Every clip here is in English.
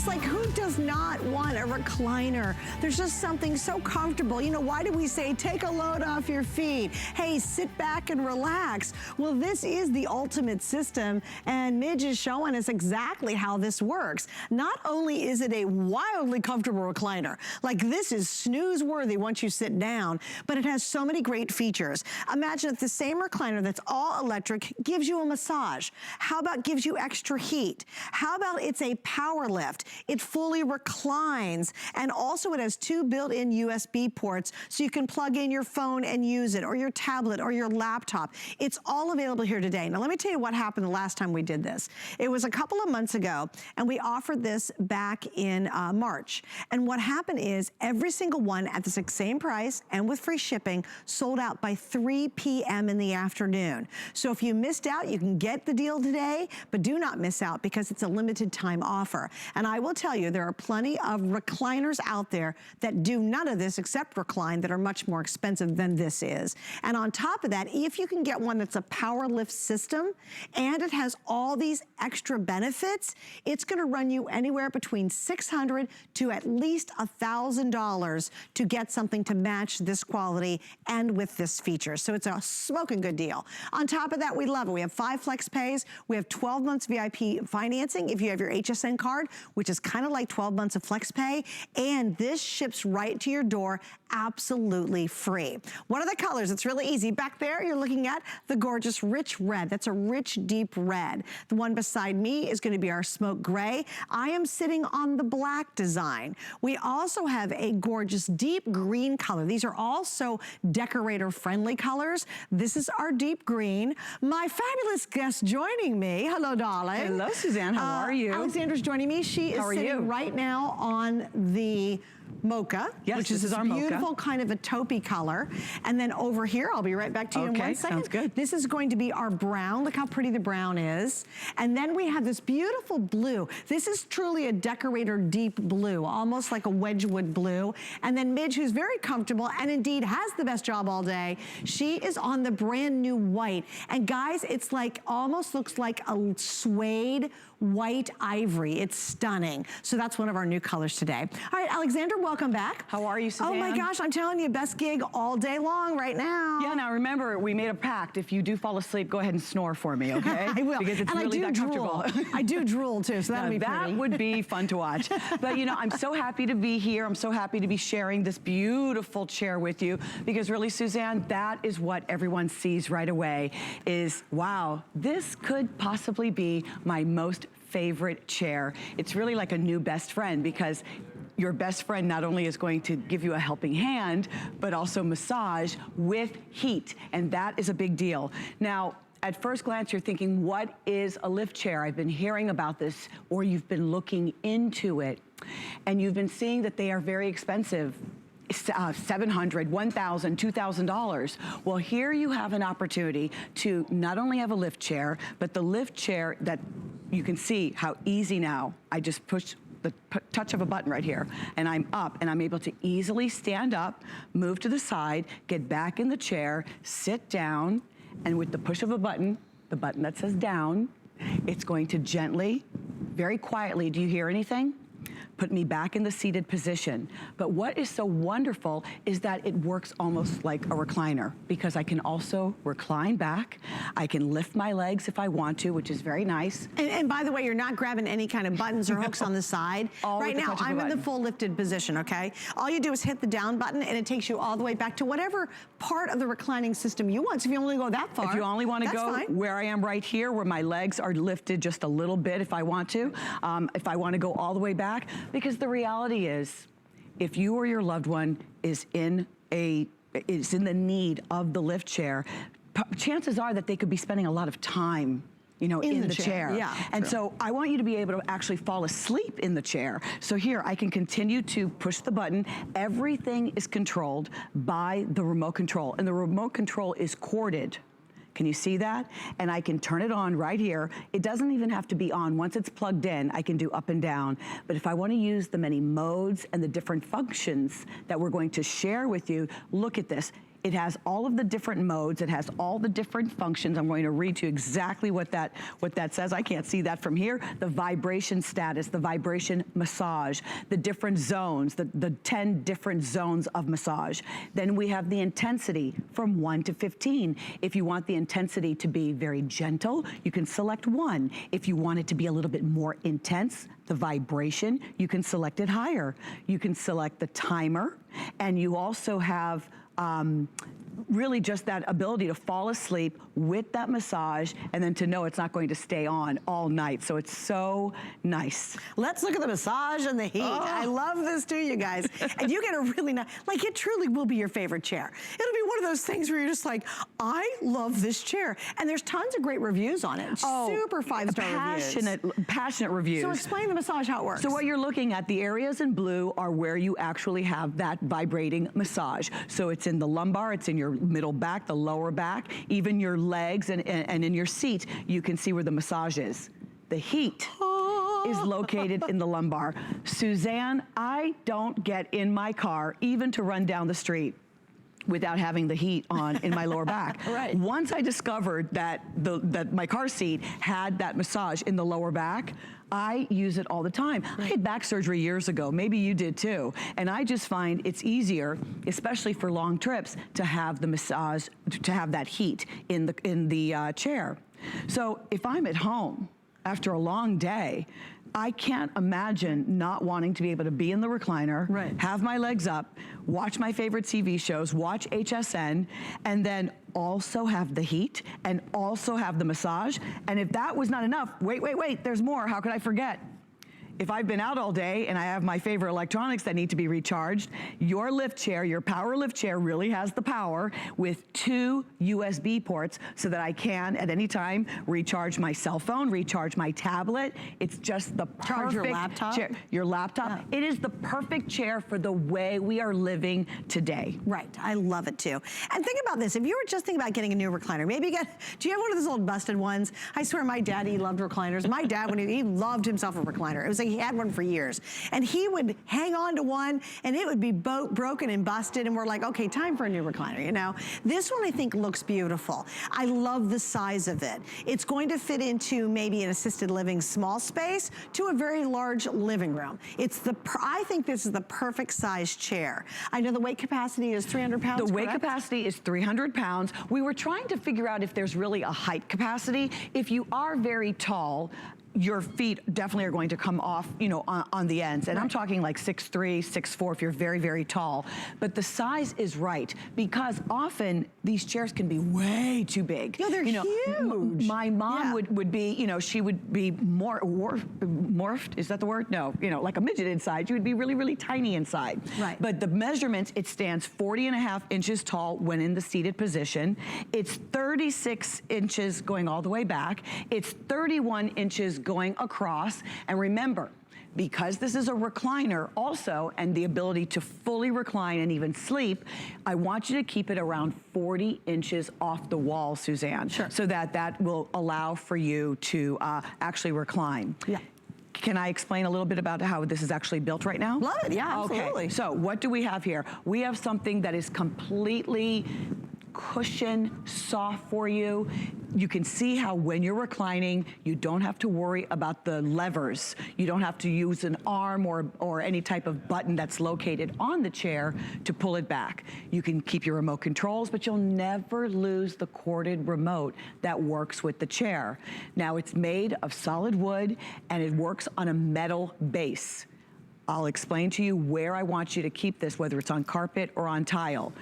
like, who does not want a recliner? There's just something so comfortable. You know, why do we say take a load off your feet? Hey, sit back and relax. Well, this is the ultimate system, and Midge is showing us exactly how this works. Not only is it a wildly comfortable recliner, like this is snooze-worthy once you sit down, but it has so many great features. Imagine if the same recliner that's all electric gives you a massage. How about gives you extra heat? How about it's a power lift? It fully reclines, and also it has 2 built-in USB ports, so you can plug in your phone and use it, or your tablet, or your laptop. It's all available here today. Now let me tell you what happened the last time we did this. It was a couple of months ago, and we offered this back in March. And what happened is every single one at the same price and with free shipping sold out by 3 p.m. in the afternoon. So if you missed out, you can get the deal today, but do not miss out because it's a limited time offer. And I will tell you, there are plenty of recliners out there that do none of this except recline that are much more expensive than this is. And on top of that, if you can get one that's a power lift system and it has all these extra benefits, it's gonna run you anywhere between $600 to at least $1,000 to get something to match this quality and with this feature. So it's a smoking good deal. On top of that, we love it. We have 5 flex pays. We have 12 months VIP financing if you have your HSN card, which is kind of like 12 months of flex pay. And this ships right to your door absolutely free. What are the colors? It's really easy. Back there, you're looking at the gorgeous rich red. That's a rich, deep red. The one beside me is going to be our smoke gray. I am sitting on the black design. We also have a gorgeous deep green color. These are also decorator-friendly colors. This is our deep green. My fabulous guest joining me. Hello, darling. Hello, Suzanne. How are you? Alexandra's joining me. She is sitting right now on the mocha, which is our beautiful kind of a taupey color. And then over here, I'll be right back to you in 1 second. Sounds good. This is going to be our brown. Look how pretty the brown is. And then we have this beautiful blue. This is truly a decorator deep blue, almost like a Wedgwood blue. And then Midge, who's very comfortable and indeed has the best job all day, she is on the brand new white. And guys, it's like, almost looks like a suede white ivory. It's stunning. So that's one of our new colors today. All right, Alexandra, welcome back. How are you, Suzanne? Oh my gosh, I'm telling you, best gig all day long right now. Yeah, now remember, we made a pact. If you do fall asleep, go ahead and snore for me, okay? I will. Because it's and really that comfortable. I do drool too, so that'll be pretty. That would be fun to watch. But you know, I'm so happy to be here. I'm so happy to be sharing this beautiful chair with you because really, Suzanne, that is what everyone sees right away is, wow, this could possibly be my most favorite chair. It's really like a new best friend because your best friend not only is going to give you a helping hand, but also massage with heat, and that is a big deal. Now, at first glance, you're thinking, what is a lift chair? I've been hearing about this, or you've been looking into it, and you've been seeing that they are very expensive. $700, $1,000, $2,000. Well, here you have an opportunity to not only have a lift chair, but the lift chair that you can see how easy now. I just push the touch of a button right here, and I'm up, and I'm able to easily stand up, move to the side, get back in the chair, sit down, and with the push of a button, the button that says down, it's going to gently, very quietly, do you hear anything? Put me back in the seated position. But what is so wonderful is that it works almost like a recliner because I can also recline back. I can lift my legs if I want to, which is very nice. And by the way, you're not grabbing any kind of buttons or hooks on the side. Right now, I'm in the full lifted position, okay? All you do is hit the down button and it takes you all the way back to whatever part of the reclining system you want. So if you only go that far, if you only want to go where I am right here, where my legs are lifted just a little bit if I want to, if I want to go all the way back, because the reality is, if you or your loved one is in the need of the lift chair, chances are that they could be spending a lot of time, you know, in the chair. Yeah, and so I want you to be able to actually fall asleep in the chair. So here, I can continue to push the button. Everything is controlled by the remote control, and the remote control is corded. Can you see that? And I can turn it on right here. It doesn't even have to be on. Once it's plugged in, I can do up and down. But if I want to use the many modes and the different functions that we're going to share with you, look at this. It has all of the different modes. It has all the different functions. I'm going to read to you exactly what that says. I can't see that from here. The vibration status, the vibration massage, the different zones, the 10 different zones of massage. Then we have the intensity from 1 to 15. If you want the intensity to be very gentle, you can select 1. If you want it to be a little bit more intense, the vibration, you can select it higher. You can select the timer, and you also have really just that ability to fall asleep with that massage and then to know it's not going to stay on all night. So it's so nice. Let's look at the massage and the heat. Oh. I love this too, you guys. And you get a really nice, like it truly will be your favorite chair. It'll be one of those things where you're just like, I love this chair. And there's tons of great reviews on it. Super 5-star reviews. Passionate reviews. So explain the massage, how it works. So what you're looking at, the areas in blue are where you actually have that vibrating massage. So it's in the lumbar, it's in your middle back, the lower back, even your legs, and in your seat, you can see where the massage is. The heat is located in the lumbar. Suzanne, I don't get in my car even to run down the street without having the heat on in my lower back. Right. Once I discovered that my car seat had that massage in the lower back, I use it all the time. I had back surgery years ago, maybe you did too, and I just find it's easier, especially for long trips, to have the massage, to have that heat in the chair. So if I'm at home after a long day, I can't imagine not wanting to be able to be in the recliner, have my legs up, watch my favorite TV shows, watch HSN, and then also have the heat and also have the massage. And if that was not enough, wait, there's more. How could I forget? If I've been out all day and I have my favorite electronics that need to be recharged, your lift chair, your power lift chair really has the power with 2 USB ports so that I can at any time recharge my cell phone, recharge my tablet. It's just the perfect Charge your laptop. chair. Your laptop. Yeah. It is the perfect chair for the way we are living today. Right, I love it too. And think about this, if you were just thinking about getting a new recliner, maybe do you have one of those old busted ones? I swear my daddy loved recliners. My dad, when he loved himself a recliner. It was like he had one for years. And he would hang on to one and it would be broken and busted and we're like, okay, time for a new recliner, you know? This one I think looks beautiful. I love the size of it. It's going to fit into maybe an assisted living small space to a very large living room. I think this is the perfect size chair. I know the weight capacity is 300 pounds, The weight correct? capacity is 300 pounds. We were trying to figure out if there's really a height capacity. If you are very tall, your feet definitely are going to come off, you know, on the ends. And I'm talking like 6'3", 6'4" if you're very, very tall. But the size is right because often these chairs can be way too big. No, they're huge. My mom would be, you know, she would be morphed, is that the word? No, you know, like a midget inside. She would be really, really tiny inside. Right. But the measurements, it stands 40.5 inches tall when in the seated position. It's 36 inches going all the way back. It's 31 inches going across. And remember, because this is a recliner also, and the ability to fully recline and even sleep, I want you to keep it around 40 inches off the wall, Suzanne. Sure. So that will allow for you to actually recline. Yeah. Can I explain a little bit about how this is actually built right now? Love it, yeah, absolutely. Okay, so what do we have here? We have something that is completely cushion soft for you. You can see how when you're reclining, you don't have to worry about the levers. You don't have to use an arm or any type of button that's located on the chair to pull it back. You can keep your remote controls, but you'll never lose the corded remote that works with the chair. Now it's made of solid wood and it works on a metal base. I'll explain to you where I want you to keep this, whether it's on carpet or on tile.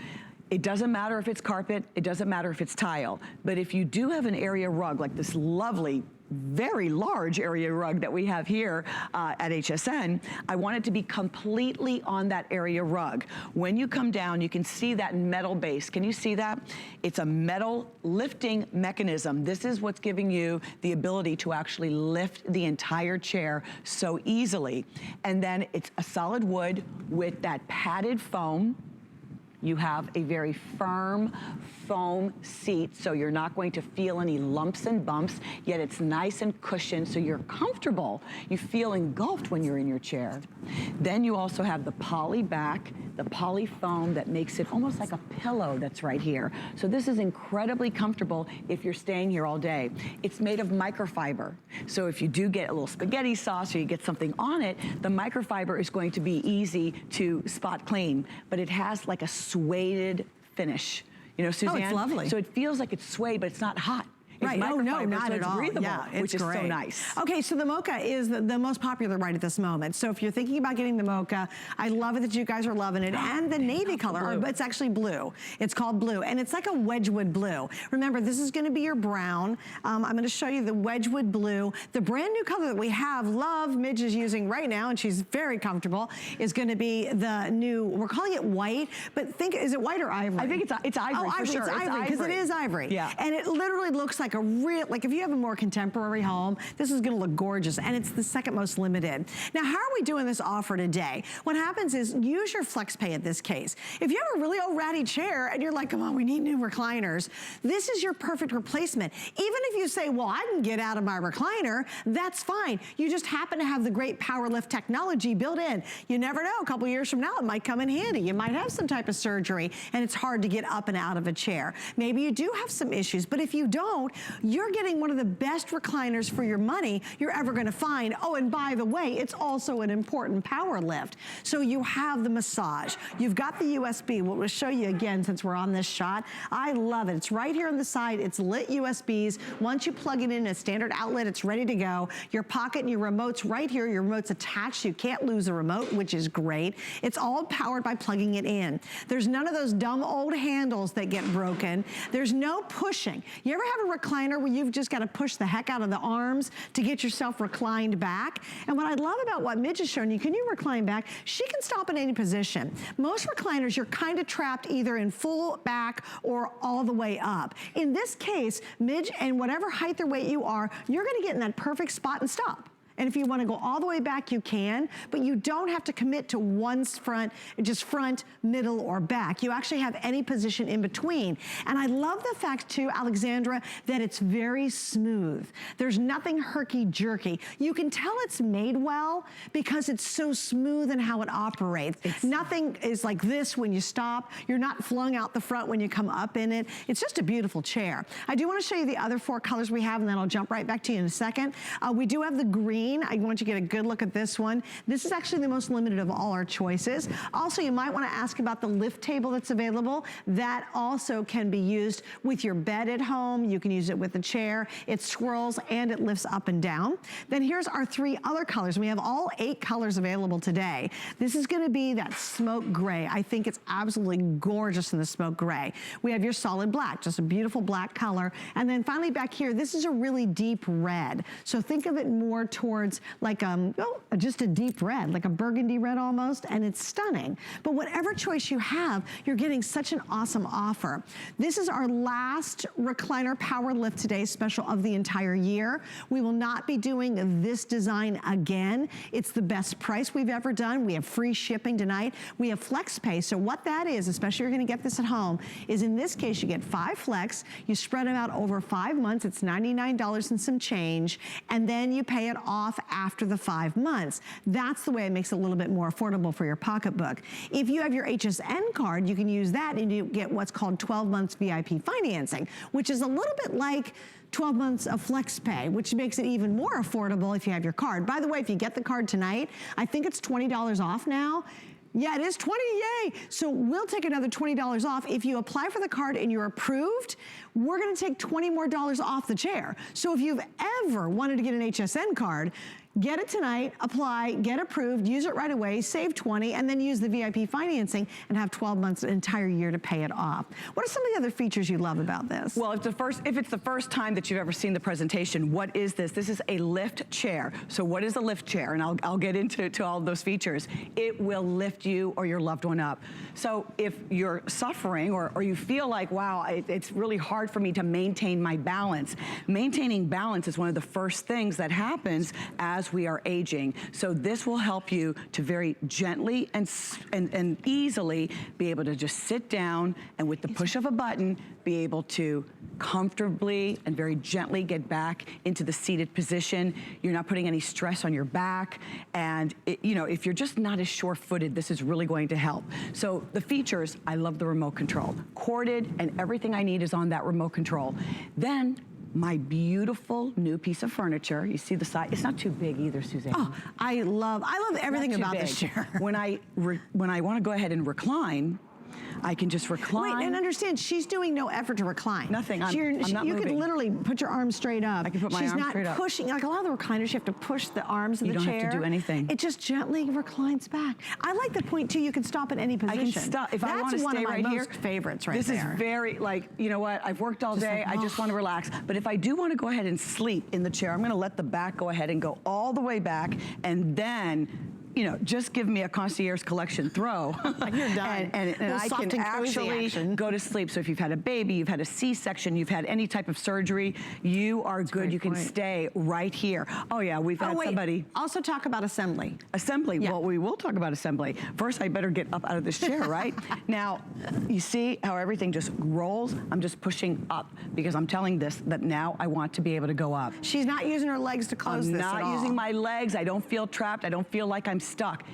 It doesn't matter if it's carpet, it doesn't matter if it's tile, but if you do have an area rug, like this lovely, very large area rug that we have here at HSN, I want it to be completely on that area rug. When you come down, you can see that metal base. Can you see that? It's a metal lifting mechanism. This is what's giving you the ability to actually lift the entire chair so easily. And then it's a solid wood with that padded foam. You have a very firm foam seat, so you're not going to feel any lumps and bumps, yet it's nice and cushioned, so you're comfortable. You feel engulfed when you're in your chair. Then you also have the poly back the poly foam that makes it almost like a pillow that's right here. So this is incredibly comfortable if you're staying here all day. It's made of microfiber. So if you do get a little spaghetti sauce or you get something on it, the microfiber is going to be easy to spot clean, but it has like a suede finish. You know, Suzanne? Oh, it's lovely. So it feels like it's suede, but it's not hot. Right, oh no, not at all. Breathable, yeah, it's which is great. so nice. Okay, so the mocha is the most popular right at this moment. So if you're thinking about getting the mocha, I love it that you guys are loving it. And the navy color, it's actually blue. It's called blue, and it's like a Wedgwood blue. Remember, this is gonna be your brown. I'm gonna show you the Wedgwood blue. The brand new color that we have, love, Midge is using right now, and she's very comfortable, is gonna be the new, we're calling it white, but think, is it white or ivory? I think it's ivory, oh, for sure. It's ivory, because it is ivory. Yeah. And it literally looks like a real, like if you have a more contemporary home, this is gonna look gorgeous, and it's the second most limited. Now, how are we doing this offer today? What happens is, use your FlexPay in this case. If you have a really old ratty chair and you're like, come on, we need new recliners, this is your perfect replacement. Even if you say, well, I can get out of my recliner, that's fine. You just happen to have the great power lift technology built in. You never know, a couple years from now, it might come in handy. You might have some type of surgery and it's hard to get up and out of a chair. Maybe you do have some issues, but if you don't, you're getting one of the best recliners for your money you're ever gonna find. Oh, and by the way, it's also an important power lift. So you have the massage. You've got the USB. We'll show you again since we're on this shot. I love it. It's right here on the side. It's lit USBs. Once you plug it in a standard outlet, it's ready to go. Your pocket and your remote's right here. Your remote's attached. You can't lose a remote, which is great. It's all powered by plugging it in. There's none of those dumb old handles that get broken. There's no pushing. You ever have a recliner where you've just got to push the heck out of the arms to get yourself reclined back? And what I love about what Midge has shown you, can you recline back? She can stop in any position. Most recliners, you're kind of trapped either in full back or all the way up. In this case, Midge, and whatever height or weight you are, you're gonna get in that perfect spot and stop. And if you want to go all the way back, you can, but you don't have to commit to one's front, just front, middle, or back. You actually have any position in between. And I love the fact too, Alexandra, that it's very smooth. There's nothing herky-jerky. You can tell it's made well because it's so smooth in how it operates. Nothing is like this when you stop. You're not flung out the front when you come up in it. It's just a beautiful chair. I do want to show you the other 4 colors we have, and then I'll jump right back to you in a second. We do have the green. I want you to get a good look at this one. This is actually the most limited of all our choices. Also, you might want to ask about the lift table that's available. That also can be used with your bed at home. You can use it with the chair. It swirls and it lifts up and down. Then here's our 3 other colors. We have all 8 colors available today. This is going to be that smoke gray. I think it's absolutely gorgeous in the smoke gray. We have your solid black, just a beautiful black color. And then finally back here, this is a really deep red. So think of it more towards like just a deep red, like a burgundy red almost, and it's stunning. But whatever choice you have, you're getting such an awesome offer. This is our last recliner power lift today special of the entire year. We will not be doing this design again. It's the best price we've ever done. We have free shipping tonight. We have FlexPay. So what that is, especially if you're gonna get this at home, is in this case you get 5 flex, you spread them out over 5 months, it's $99 and some change, and then you pay it off after the 5 months. That's the way it makes it a little bit more affordable for your pocketbook. If you have your HSN card, you can use that and you get what's called 12 months VIP financing, which is a little bit like 12 months of FlexPay, which makes it even more affordable if you have your card. By the way, if you get the card tonight, I think it's $20 off now. Yeah, it is 20, yay. So we'll take another $20 off. If you apply for the card and you're approved, we're gonna take $20 more off the chair. So if you've ever wanted to get an HSN card, get it tonight, apply, get approved, use it right away, save 20, and then use the VIP financing and have 12 months, an entire year to pay it off. What are some of the other features you love about this? Well, if it's the first time that you've ever seen the presentation, what is this? This is a lift chair. So what is a lift chair? And I'll get into all of those features. It will lift you or your loved one up. So if you're suffering or you feel like, wow, it's really hard for me to maintain my balance, maintaining balance is one of the first things that happens as as we are aging. So this will help you to very gently and easily be able to just sit down and with the push of a button, be able to comfortably and very gently get back into the seated position. You're not putting any stress on your back. And you know, if you're just not as sure-footed, this is really going to help. So the features, I love the remote control. Corded, and everything I need is on that remote control. Then my beautiful new piece of furniture. You see the size, it's not too big either, Suzanne. Oh, I love everything about this chair. When I want to go ahead and recline, I can just recline. Wait, and understand, she's doing no effort to recline. Nothing, I'm not you moving. could literally put your arms straight up. I can put my arms straight up. She's not pushing, like a lot of the recliners, you have to push the arms of the chair. You don't have to do anything. It just gently reclines back. I like the point too, you can stop at any position. I can stop, if I want to stay right here. That's one of my most favorites right there. This is very, like, you know what, I've worked all day, I just want to relax. But if I do want to go ahead and sleep in the chair, I'm going to let the back go ahead and go all the way back, and then, you know, just give me a concierge collection throw. You're done. and I can actually go to sleep. So if you've had a baby, you've had a C-section, you've had any type of surgery, you are good. You can stay right here. Oh yeah, we've had somebody. Also talk about assembly. Assembly, well, we will talk about assembly. First, I better get up out of this chair, right? Now, you see how everything just rolls? I'm just pushing up because I'm telling this that now I want to be able to go up. She's not using her legs to close this at all. I'm not using my legs. I don't feel trapped. I don't feel like I'm stuck.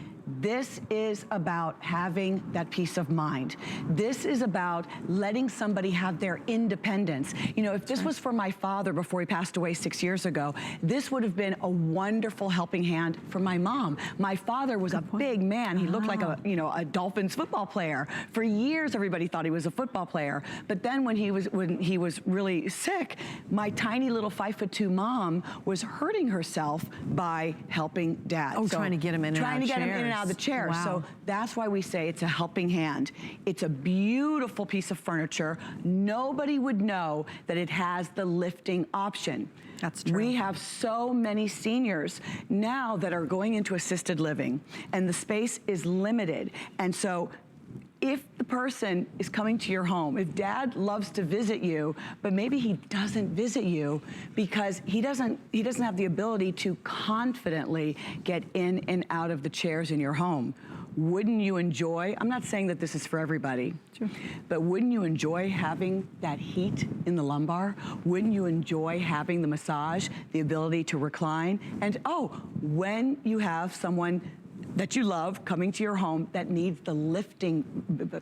This is about having that peace of mind. This is about letting somebody have their independence. You know, if this was for my father before he passed away 6 years ago, this would have been a wonderful helping hand for my mom. My father was a big man. He looked like a Dolphins football player. For years, everybody thought he was a football player. But then when he was really sick, my tiny little 5'2" mom was hurting herself by helping Dad. Oh, so trying to get him in and out of chairs. Trying to get him in and out of the chair. Wow. So that's why we say it's a helping hand. It's a beautiful piece of furniture. Nobody would know that it has the lifting option. That's true. We have so many seniors now that are going into assisted living, and the space is limited. And so if the person is coming to your home, if Dad loves to visit you, but maybe he doesn't visit you because he doesn't have the ability to confidently get in and out of the chairs in your home, wouldn't you enjoy, I'm not saying that this is for everybody, but wouldn't you enjoy having that heat in the lumbar? Wouldn't you enjoy having the massage, the ability to recline? And when you have someone that you love coming to your home that needs the lifting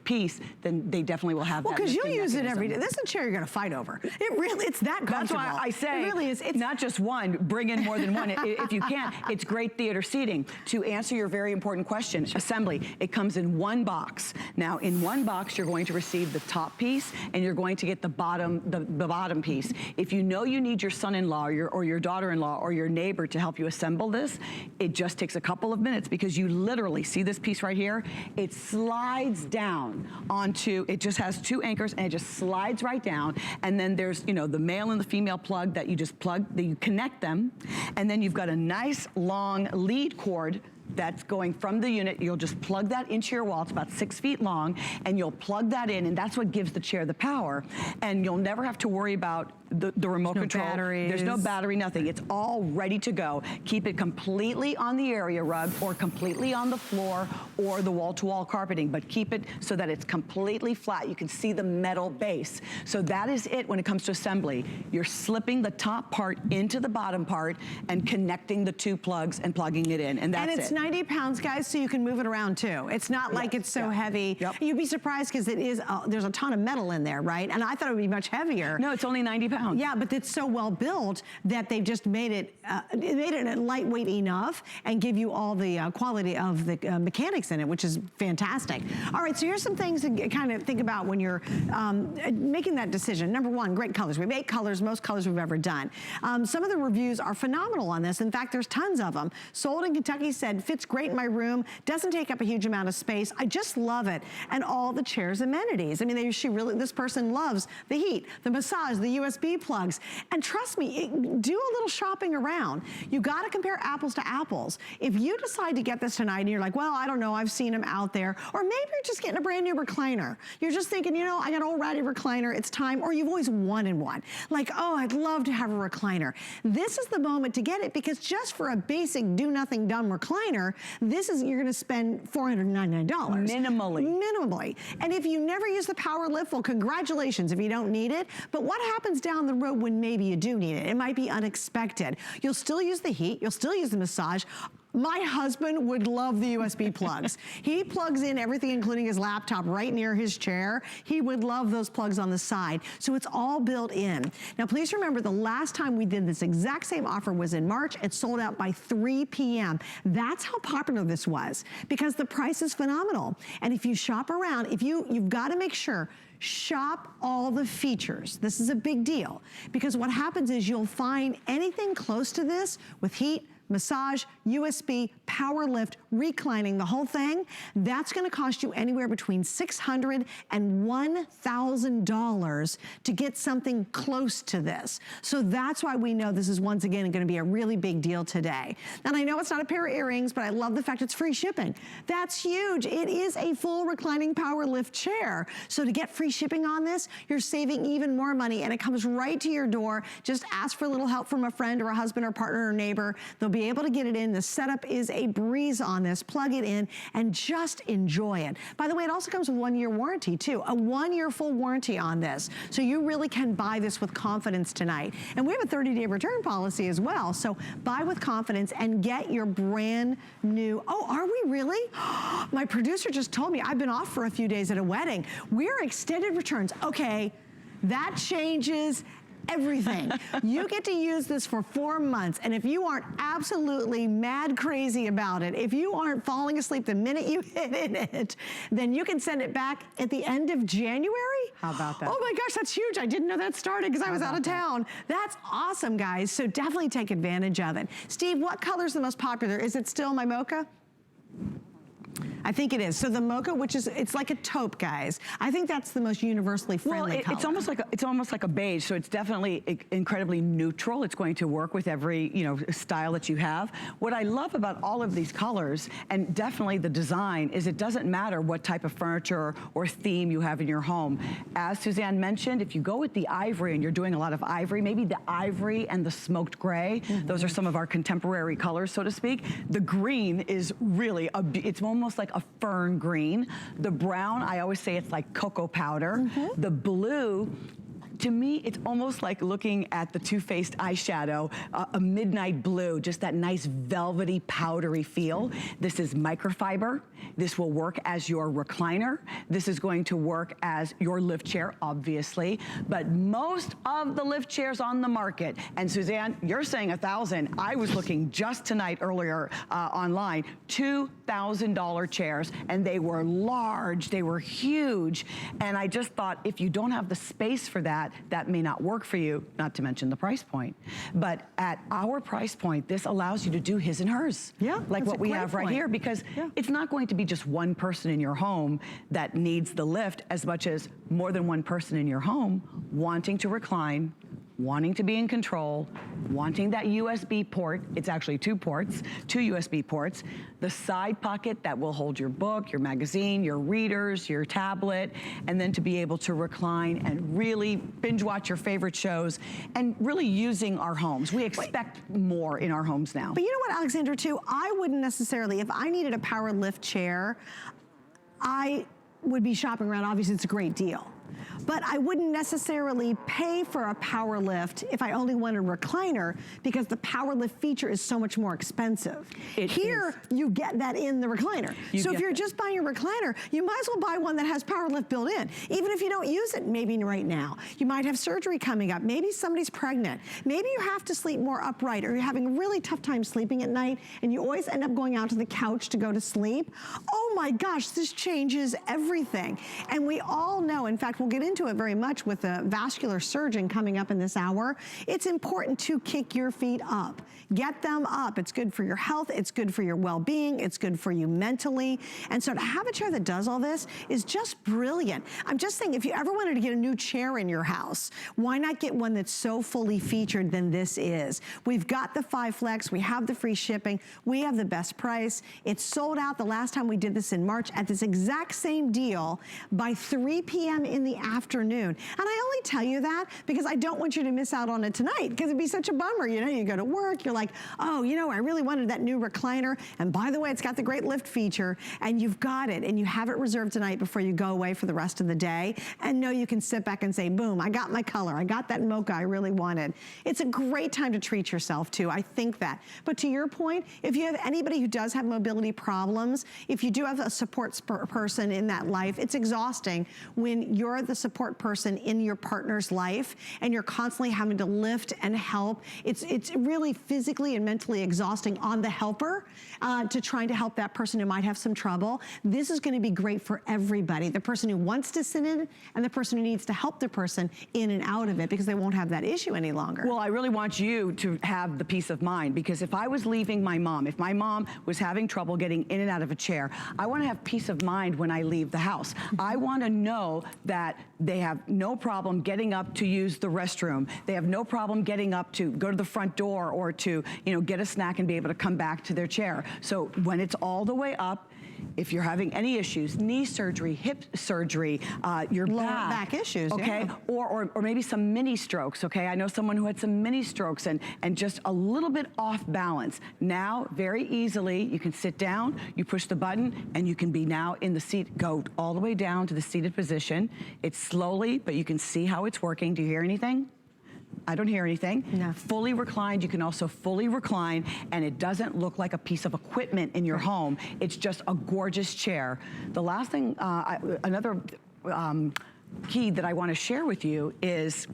piece, then they definitely will have that. Well, because you use it every day. This is a chair you're going to fight over. It really, it's that comfortable. That's why I say, it really is. It's not just one, bring in more than one. If you can, it's great theater seating. To answer your very important question, assembly, it comes in one box. Now, in one box, you're going to receive the top piece, and you're going to get the bottom piece. If you know you need your son-in-law or your daughter-in-law or your neighbor to help you assemble this, it just takes a couple of minutes because you literally see this piece right here. It slides down onto, it just has two anchors and it just slides right down. And then there's, you know, the male and the female plug that you just plug, that you connect them. And then you've got a nice long lead cord that's going from the unit. You'll just plug that into your wall. It's about 6 feet long, and you'll plug that in, and that's what gives the chair the power. And you'll never have to worry about the remote control. Batteries. There's no battery, nothing. It's all ready to go. Keep it completely on the area rug or completely on the floor or the wall-to-wall carpeting, but keep it so that it's completely flat. You can see the metal base. So that is it when it comes to assembly. You're slipping the top part into the bottom part and connecting the two plugs and plugging it in, and that's it. And it's 90 pounds, guys, so you can move it around too. It's not like it's so heavy. You'd be surprised because it is, there's a ton of metal in there, right? And I thought it would be much heavier. No, it's only 90 pounds. Yeah, but it's so well built that they've just made it, lightweight enough and give you all the quality of the mechanics in it, which is fantastic. All right, so here's some things to kind of think about when you're making that decision. Number one, great colors. We have 8 colors, most colors we've ever done. Some of the reviews are phenomenal on this. In fact, there's tons of them. Sold in Kentucky said, fits great in my room, doesn't take up a huge amount of space. I just love it. And all the chair's amenities. I mean, this person loves the heat, the massage, the USB USB plugs. And trust me, do a little shopping around. You gotta compare apples to apples. If you decide to get this tonight and you're like, well, I don't know, I've seen them out there, or maybe you're just getting a brand new recliner. You're just thinking, you know, I got an old ratty recliner, it's time, or you've always wanted one. Like, oh, I'd love to have a recliner. This is the moment to get it, because just for a basic do nothing dumb recliner, you're gonna spend $499. Minimally. And if you never use the power lift, well, congratulations if you don't need it. But what happens down the road when maybe you do need it? It might be unexpected. You'll still use the heat, you'll still use the massage. My husband would love the USB plugs. He plugs in everything, including his laptop, right near his chair. He would love those plugs on the side. So it's all built in. Now, please remember, the last time we did this exact same offer was in March. It sold out by 3 p.m. That's how popular this was, because the price is phenomenal. And if you shop around, you've got to make sure, shop all the features. This is a big deal, because what happens is you'll find anything close to this with heat, massage, USB, power lift, reclining, the whole thing, that's gonna cost you anywhere between $600 and $1,000 to get something close to this. So that's why we know this is, once again, gonna be a really big deal today. And I know it's not a pair of earrings, but I love the fact it's free shipping. That's huge. It is a full reclining power lift chair. So to get free shipping on this, you're saving even more money, and it comes right to your door. Just ask for a little help from a friend or a husband or partner or neighbor. They'll be able to get it in. The setup is a breeze on this. Plug it in and just enjoy it. By the way, it also comes with 1-year warranty too. A 1-year full warranty on this. So you really can buy this with confidence tonight. And we have a 30-day return policy as well. So buy with confidence and get your brand new, oh, are we really? My producer just told me I've been off for a few days at a wedding. We're extended returns. Okay, that changes everything. You get to use this for 4 months, and if you aren't absolutely mad crazy about it, if you aren't falling asleep the minute you hit it, then you can send it back at the end of January? How about that? Oh my gosh, that's huge. I didn't know that started because I was out of town. That's awesome, guys. So definitely take advantage of it. Steve, what color's the most popular? Is it still my mocha? I think it is. So the mocha, which is, it's like a taupe, guys. I think that's the most universally friendly color. It's almost like a beige, so it's definitely incredibly neutral. It's going to work with every, style that you have. What I love about all of these colors, and definitely the design, is it doesn't matter what type of furniture or theme you have in your home. As Suzanne mentioned, if you go with the ivory and you're doing a lot of ivory, maybe the ivory and the smoked gray, those are some of our contemporary colors, so to speak. The green is really, it's almost like a fern green. The brown, I always say it's like cocoa powder. The blue, to me, it's almost like looking at the Too Faced eyeshadow, a midnight blue, just that nice velvety, powdery feel. This is microfiber. This will work as your recliner. This is going to work as your lift chair, obviously. But most of the lift chairs on the market, and Suzanne, you're saying 1,000. I was looking just tonight earlier online, $2,000 chairs, and they were large, they were huge. And I just thought, if you don't have the space for that, that may not work for you, not to mention the price point. But at our price point, this allows you to do his and hers. Yeah, like what we have right here, because it's not going to be just one person in your home that needs the lift, as much as more than one person in your home wanting to recline, wanting to be in control, wanting that USB port. It's actually 2 ports, 2 USB ports. The side pocket that will hold your book, your magazine, your readers, your tablet, and then to be able to recline and really binge watch your favorite shows, and really using our homes. We expect more in our homes now. But you know what, Alexandra, too? I wouldn't necessarily, if I needed a power lift chair, I would be shopping around. Obviously, it's a great deal. But I wouldn't necessarily pay for a power lift if I only wanted a recliner, because the power lift feature is so much more expensive. Here, you get that in the recliner. So if you're just buying a recliner, you might as well buy one that has power lift built in. Even if you don't use it maybe right now. You might have surgery coming up. Maybe somebody's pregnant. Maybe you have to sleep more upright, or you're having a really tough time sleeping at night, and you always end up going out to the couch to go to sleep. Oh my gosh, this changes everything. And we all know, in fact, we'll get into it very much with a vascular surgeon coming up in this hour. It's important to kick your feet up. Get them up. It's good for your health. It's good for your well-being. It's good for you mentally. And so to have a chair that does all this is just brilliant. I'm just saying, if you ever wanted to get a new chair in your house, why not get one that's so fully featured than this is? We've got the 5 Flex. We have the free shipping. We have the best price. It's sold out the last time we did this in March at this exact same deal by 3 p.m. in the afternoon. And I only tell you that because I don't want you to miss out on it tonight, because it'd be such a bummer. You know, you go to work, you're like, oh, you know, I really wanted that new recliner. And by the way, it's got the great lift feature, and you've got it, and you have it reserved tonight before you go away for the rest of the day. And know you can sit back and say, boom, I got my color. I got that mocha I really wanted. It's a great time to treat yourself too. I think that. But to your point, if you have anybody who does have mobility problems, if you do have a support person in that life, it's exhausting when you're the support person in your partner's life and you're constantly having to lift and help. It's really physically and mentally exhausting on the helper to trying to help that person who might have some trouble. This is going to be great for everybody. The person who wants to sit in and the person who needs to help the person in and out of it, because they won't have that issue any longer. Well, I really want you to have the peace of mind, because if I was leaving my mom, if my mom was having trouble getting in and out of a chair, I want to have peace of mind when I leave the house. I want to know that they have no problem getting up to use the restroom. They have no problem getting up to go to the front door or to, you know, get a snack and be able to come back to their chair. So when it's all the way up, if you're having any issues, knee surgery, hip surgery, your lower back issues, okay, yeah. or maybe some mini strokes, okay? I know someone who had some mini strokes and just a little bit off balance. Now, very easily, you can sit down, you push the button, and you can be now in the seat, go all the way down to the seated position. It's slowly, but you can see how it's working. Do you hear anything? I don't hear anything. No. Fully reclined, you can also fully recline, and it doesn't look like a piece of equipment in your home. It's just a gorgeous chair. The last thing, another key that I want to share with you is,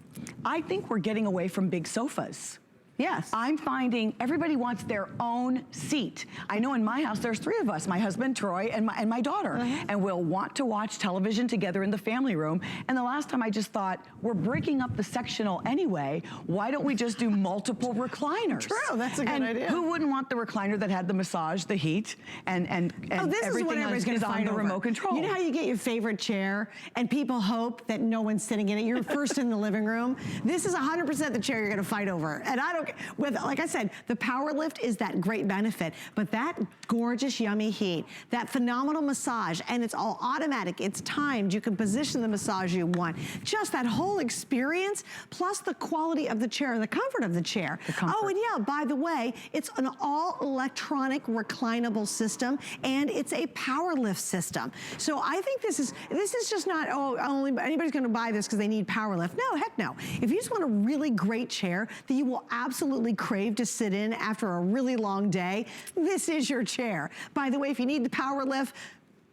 I think we're getting away from big sofas. Yes. I'm finding everybody wants their own seat. I know in my house there's 3 of us, my husband, Troy, and my daughter, and we'll want to watch television together in the family room. And the last time I just thought, we're breaking up the sectional anyway, why don't we just do multiple recliners? True, that's a good idea. Who wouldn't want the recliner that had the massage, the heat, and this is what everything everybody's going is to on fight the over. remote control? You know how you get your favorite chair and people hope that no one's sitting in it? You're first in the living room. This is 100% the chair you're going to fight over. And I don't, like I said, the power lift is that great benefit, but that gorgeous, yummy heat, that phenomenal massage, and it's all automatic, it's timed, you can position the massage you want. Just that whole experience, plus the quality of the chair, the comfort of the chair. Oh, and yeah, by the way, it's an all electronic reclinable system, and it's a power lift system. So I think this is just not, oh, only anybody's gonna buy this because they need power lift. No, heck no. If you just want a really great chair that you will absolutely crave to sit in after a really long day, this is your chair. By the way, if you need the power lift,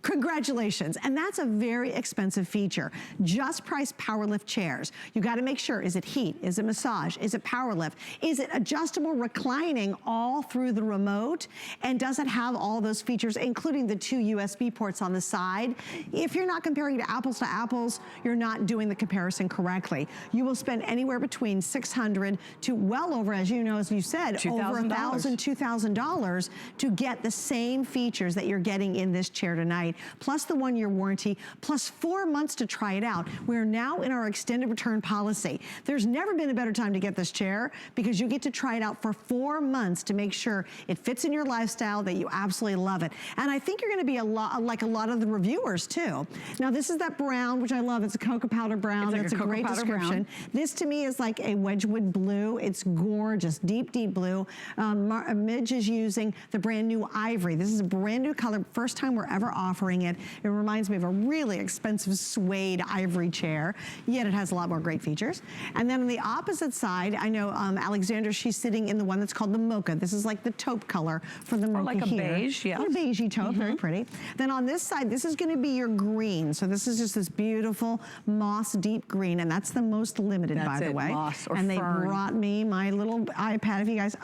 congratulations. And that's a very expensive feature. Just priced power lift chairs. You got to make sure, is it heat? Is it massage? Is it power lift? Is it adjustable reclining all through the remote? And does it have all those features, including the 2 USB ports on the side? If you're not comparing to apples, you're not doing the comparison correctly. You will spend anywhere between $600 to well over, as you know, as you said, over $1,000, $2,000 to get the same features that you're getting in this chair tonight, plus the 1-year warranty, plus 4 months to try it out. We're now in our extended return policy. There's never been a better time to get this chair because you get to try it out for 4 months to make sure it fits in your lifestyle, that you absolutely love it. And I think you're gonna be a lot like a lot of the reviewers too. Now this is that brown, which I love. It's a cocoa powder brown. It's like that's a great description. This to me is like a Wedgwood blue. It's gorgeous, deep, deep blue. Midge is using the brand new ivory. This is a brand new color, first time we're ever offering it. It reminds me of a really expensive suede ivory chair, yet it has a lot more great features. And then on the opposite side, I know Alexandra, she's sitting in the one that's called the mocha. This is like the taupe color for the mocha. Or like a beige, yes. Or beigey taupe, very pretty. Then on this side, this is gonna be your green. So this is just this beautiful moss deep green, and that's the most limited, by the way. Moss or and they fern. brought me my little iPad, if you guys,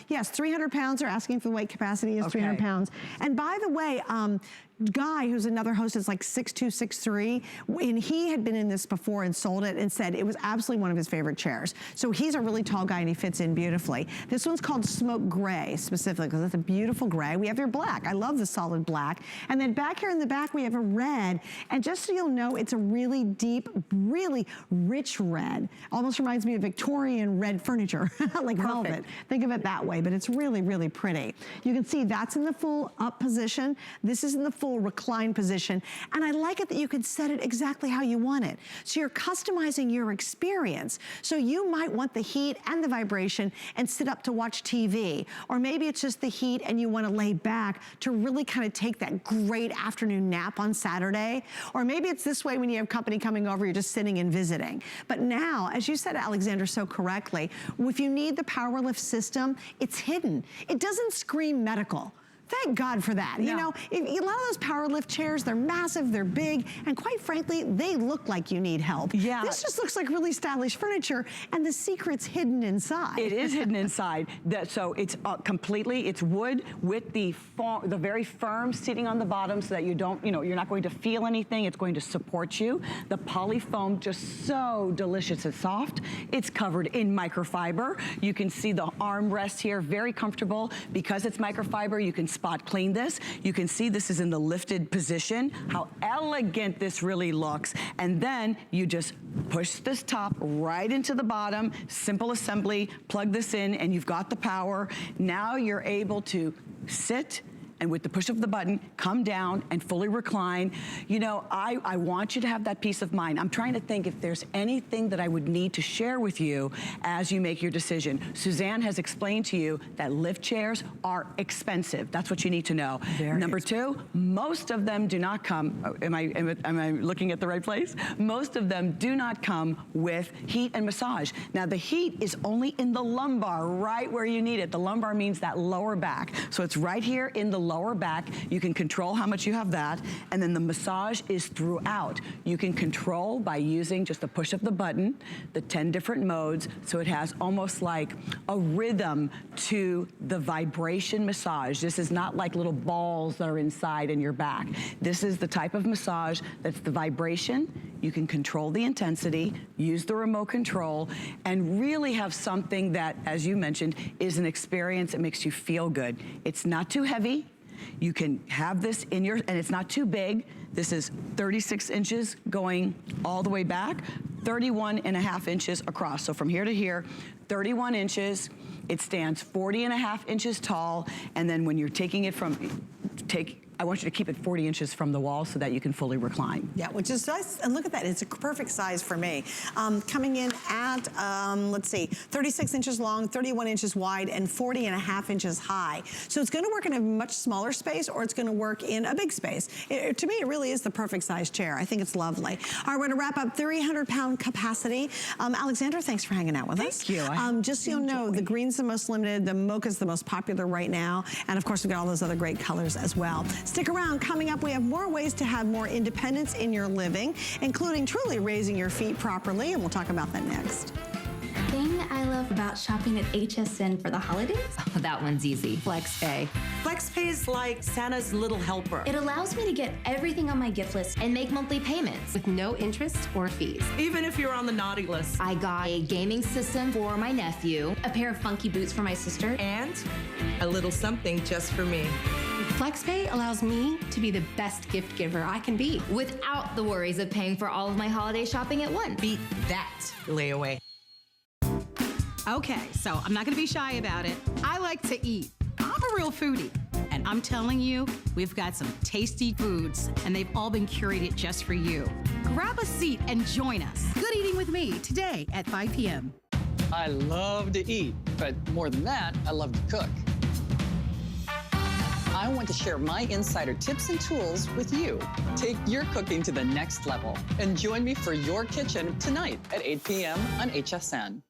yes, 300 pounds. They're asking for the weight capacity is 300 pounds. And by the way, guy who's another host is like 6'2", 6'3", and he had been in this before and sold it and said it was absolutely one of his favorite chairs. So he's a really tall guy and he fits in beautifully. This one's called Smoke Gray specifically because it's a beautiful gray. We have your black. I love the solid black. And then back here in the back we have a red, and just so you'll know, it's a really deep, really rich red. Almost reminds me of Victorian red furniture, like velvet. Think of it that way, but it's really, really pretty. You can see that's in the full up position. This is in the full recline position. And I like it that you can set it exactly how you want it. So you're customizing your experience. So you might want the heat and the vibration and sit up to watch TV. Or maybe it's just the heat and you want to lay back to really kind of take that great afternoon nap on Saturday. Or maybe it's this way when you have company coming over, you're just sitting and visiting. But now, as you said, Alexander, so correctly, if you need the PowerLift system, it's hidden. It doesn't scream medical. Thank God for that. No. You know, a lot of those PowerLift chairs, they're massive, they're big, and quite frankly, they look like you need help. Yeah. This just looks like really stylish furniture, and the secret's hidden inside. It is hidden inside. So it's completely, it's wood with the very firm seating on the bottom so that you don't, you know, you're not going to feel anything. It's going to support you. The poly foam, just so delicious and soft. It's covered in microfiber. You can see the armrest here, very comfortable. Because it's microfiber, you can spot clean this. You can see this is in the lifted position, how elegant this really looks. And then you just push this top right into the bottom, simple assembly, plug this in, and you've got the power. Now you're able to sit and with the push of the button, come down and fully recline. You know, I want you to have that peace of mind. I'm trying to think if there's anything that I would need to share with you as you make your decision. Suzanne has explained to you that lift chairs are expensive. That's what you need to know. Number two, most of them do not come, am I looking at the right place? Most of them do not come with heat and massage. Now the heat is only in the lumbar, right where you need it. The lumbar means that lower back. So it's right here in the lower back. You can control how much you have that, and then the massage is throughout. You can control by using just a push of the button, the 10 different modes, so it has almost like a rhythm to the vibration massage. This is not like little balls that are inside in your back. This is the type of massage that's the vibration. You can control the intensity, use the remote control, and really have something that, as you mentioned, is an experience that makes you feel good. It's not too heavy. You can have this in your, and it's not too big. This is 36 inches going all the way back, 31.5 inches across. So from here to here, 31 inches. It stands 40.5 inches tall. And then when you're taking it from, I want you to keep it 40 inches from the wall so that you can fully recline. Yeah, which is nice. And look at that, it's a perfect size for me. Coming in at, let's see, 36 inches long, 31 inches wide, and 40.5 inches high. So it's gonna work in a much smaller space, or it's gonna work in a big space. To me, it really is the perfect size chair. I think it's lovely. All right, we're gonna wrap up 300-pound capacity. Alexandra, thanks for hanging out with us. Thank you. Just so you know, the green's the most limited, the mocha's the most popular right now, and of course, we've got all those other great colors as well. Stick around. Coming up, we have more ways to have more independence in your living, including truly raising your feet properly, and we'll talk about that next. The thing I love about shopping at HSN for the holidays? Oh, that one's easy. FlexPay. FlexPay is like Santa's little helper. It allows me to get everything on my gift list and make monthly payments with no interest or fees. Even if you're on the naughty list. I got a gaming system for my nephew, a pair of funky boots for my sister, and a little something just for me. FlexPay allows me to be the best gift giver I can be without the worries of paying for all of my holiday shopping at once. Beat that layaway. Okay, so I'm not gonna be shy about it. I like to eat. I'm a real foodie. And I'm telling you, we've got some tasty foods, and they've all been curated just for you. Grab a seat and join us. Good eating with me today at 5 p.m. I love to eat, but more than that, I love to cook. I want to share my insider tips and tools with you. Take your cooking to the next level and join me for Your Kitchen tonight at 8 p.m. on HSN.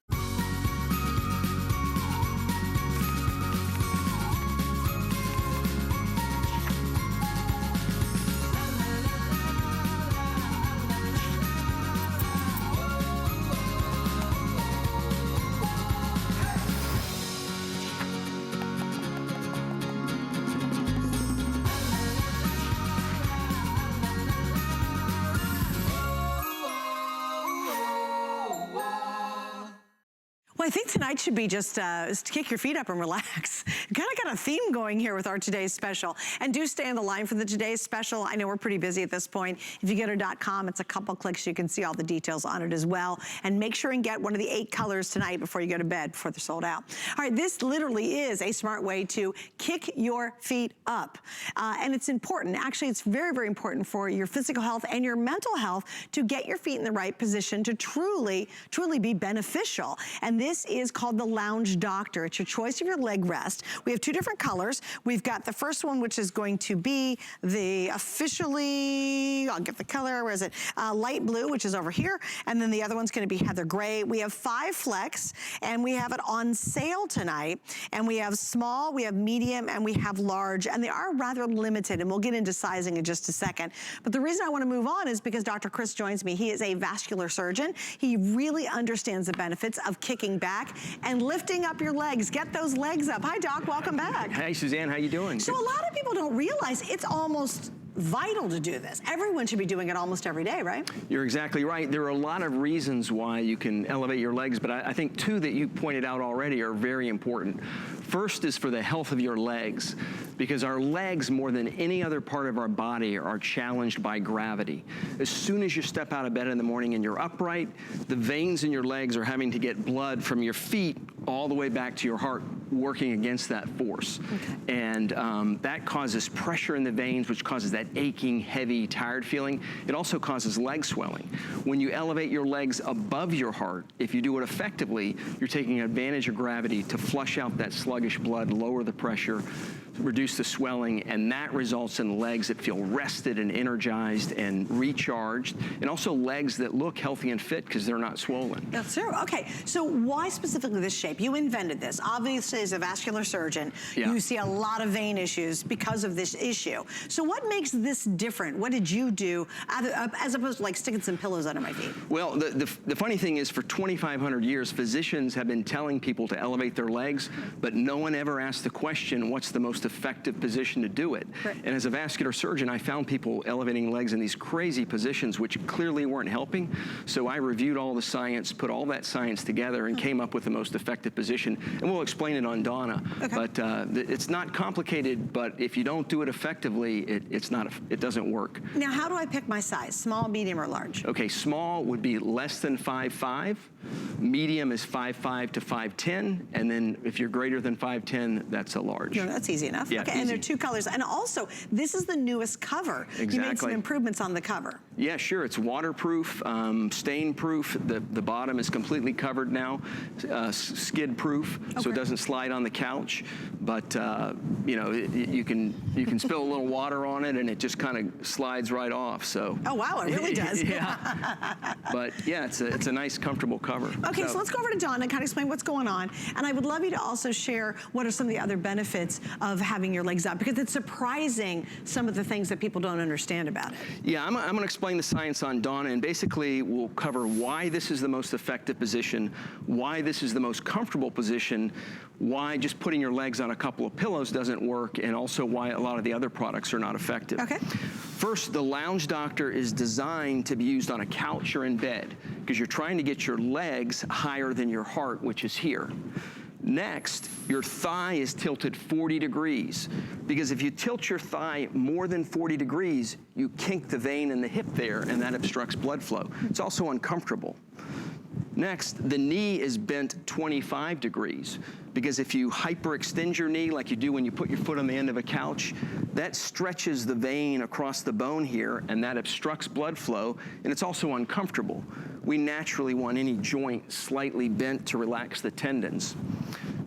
Well, I think tonight should be just to kick your feet up and relax. Kind of got a theme going here with our today's special. And do stay on the line for the today's special. I know we're pretty busy at this point. If you go to .com, it's a couple clicks. You can see all the details on it as well. And make sure and get one of the 8 colors tonight before you go to bed, before they're sold out. All right, this literally is a smart way to kick your feet up. And it's important. Actually, it's very, very important for your physical health and your mental health to get your feet in the right position to truly be beneficial. And this is called the Lounge Doctor. It's your choice of your leg rest. We have 2 different colors. We've got the first one, which is going to be the officially, I'll get the color, where is it? Light blue, which is over here. And then the other one's gonna be heather gray. We have 5 flex, and we have it on sale tonight. And we have small, we have medium, and we have large. And they are rather limited, and we'll get into sizing in just a second. But the reason I wanna move on is because Dr. Chris joins me. He is a vascular surgeon. He really understands the benefits of kicking back and lifting up your legs. Get those legs up. Hi, Doc, welcome back. Hey, Suzanne, how you doing? So a lot of people don't realize it's almost vital to do this. Everyone should be doing it almost every day, right? You're exactly right. There are a lot of reasons why you can elevate your legs, but I think 2 that you pointed out already are very important. First is for the health of your legs, because our legs, more than any other part of our body, are challenged by gravity. As soon as you step out of bed in the morning and you're upright, the veins in your legs are having to get blood from your feet all the way back to your heart, working against that force. Okay. And that causes pressure in the veins, which causes that aching, heavy, tired feeling. It also causes leg swelling. When you elevate your legs above your heart, if you do it effectively, you're taking advantage of gravity to flush out that sluggish blood, lower the pressure, reduce the swelling, and that results in legs that feel rested and energized and recharged, and also legs that look healthy and fit because they're not swollen. That's true. Okay, so why specifically this shape? You invented this. Obviously, as a vascular surgeon, you see a lot of vein issues because of this issue. So what makes this different? What did you do as opposed to like sticking some pillows under my feet? Well, the funny thing is, for 2,500 years, physicians have been telling people to elevate their legs, but no one ever asked the question, what's the most effective position to do it? Right. And as a vascular surgeon, I found people elevating legs in these crazy positions which clearly weren't helping. So I reviewed all the science, put all that science together, and came up with the most effective position. And we'll explain it on Donna. Okay. But it's not complicated, but if you don't do it effectively, it doesn't work. Now, how do I pick my size? Small, medium, or large? Okay, small would be less than 5'5". Medium is 5'5" to 5'10", and then if you're greater than 5'10", that's a large. No, that's easy enough. Yeah, okay, easy. And there are 2 colors. And also, this is the newest cover. Exactly. You made some improvements on the cover. Yeah, sure. It's waterproof, stain-proof. The bottom is completely covered now, skid-proof, so it doesn't slide on the couch. But you know, you can spill a little water on it, and it just kind of slides right off. So. Oh wow, it really does. Yeah. But yeah, it's a nice, comfortable cover. Okay, so let's go over to Dawn and kind of explain what's going on. And I would love you to also share what are some of the other benefits of having your legs up, because it's surprising some of the things that people don't understand about it. Yeah, I'm going to explain the science on Donna, and basically we'll cover why this is the most effective position, why this is the most comfortable position, why just putting your legs on a couple of pillows doesn't work, and also why a lot of the other products are not effective. Okay. First, the Lounge Doctor is designed to be used on a couch or in bed, because you're trying to get your legs higher than your heart, which is here. Next, your thigh is tilted 40 degrees, because if you tilt your thigh more than 40 degrees, you kink the vein in the hip there, and that obstructs blood flow. It's also uncomfortable. Next, the knee is bent 25 degrees, because if you hyperextend your knee like you do when you put your foot on the end of a couch, that stretches the vein across the bone here, and that obstructs blood flow, and it's also uncomfortable. We naturally want any joint slightly bent to relax the tendons.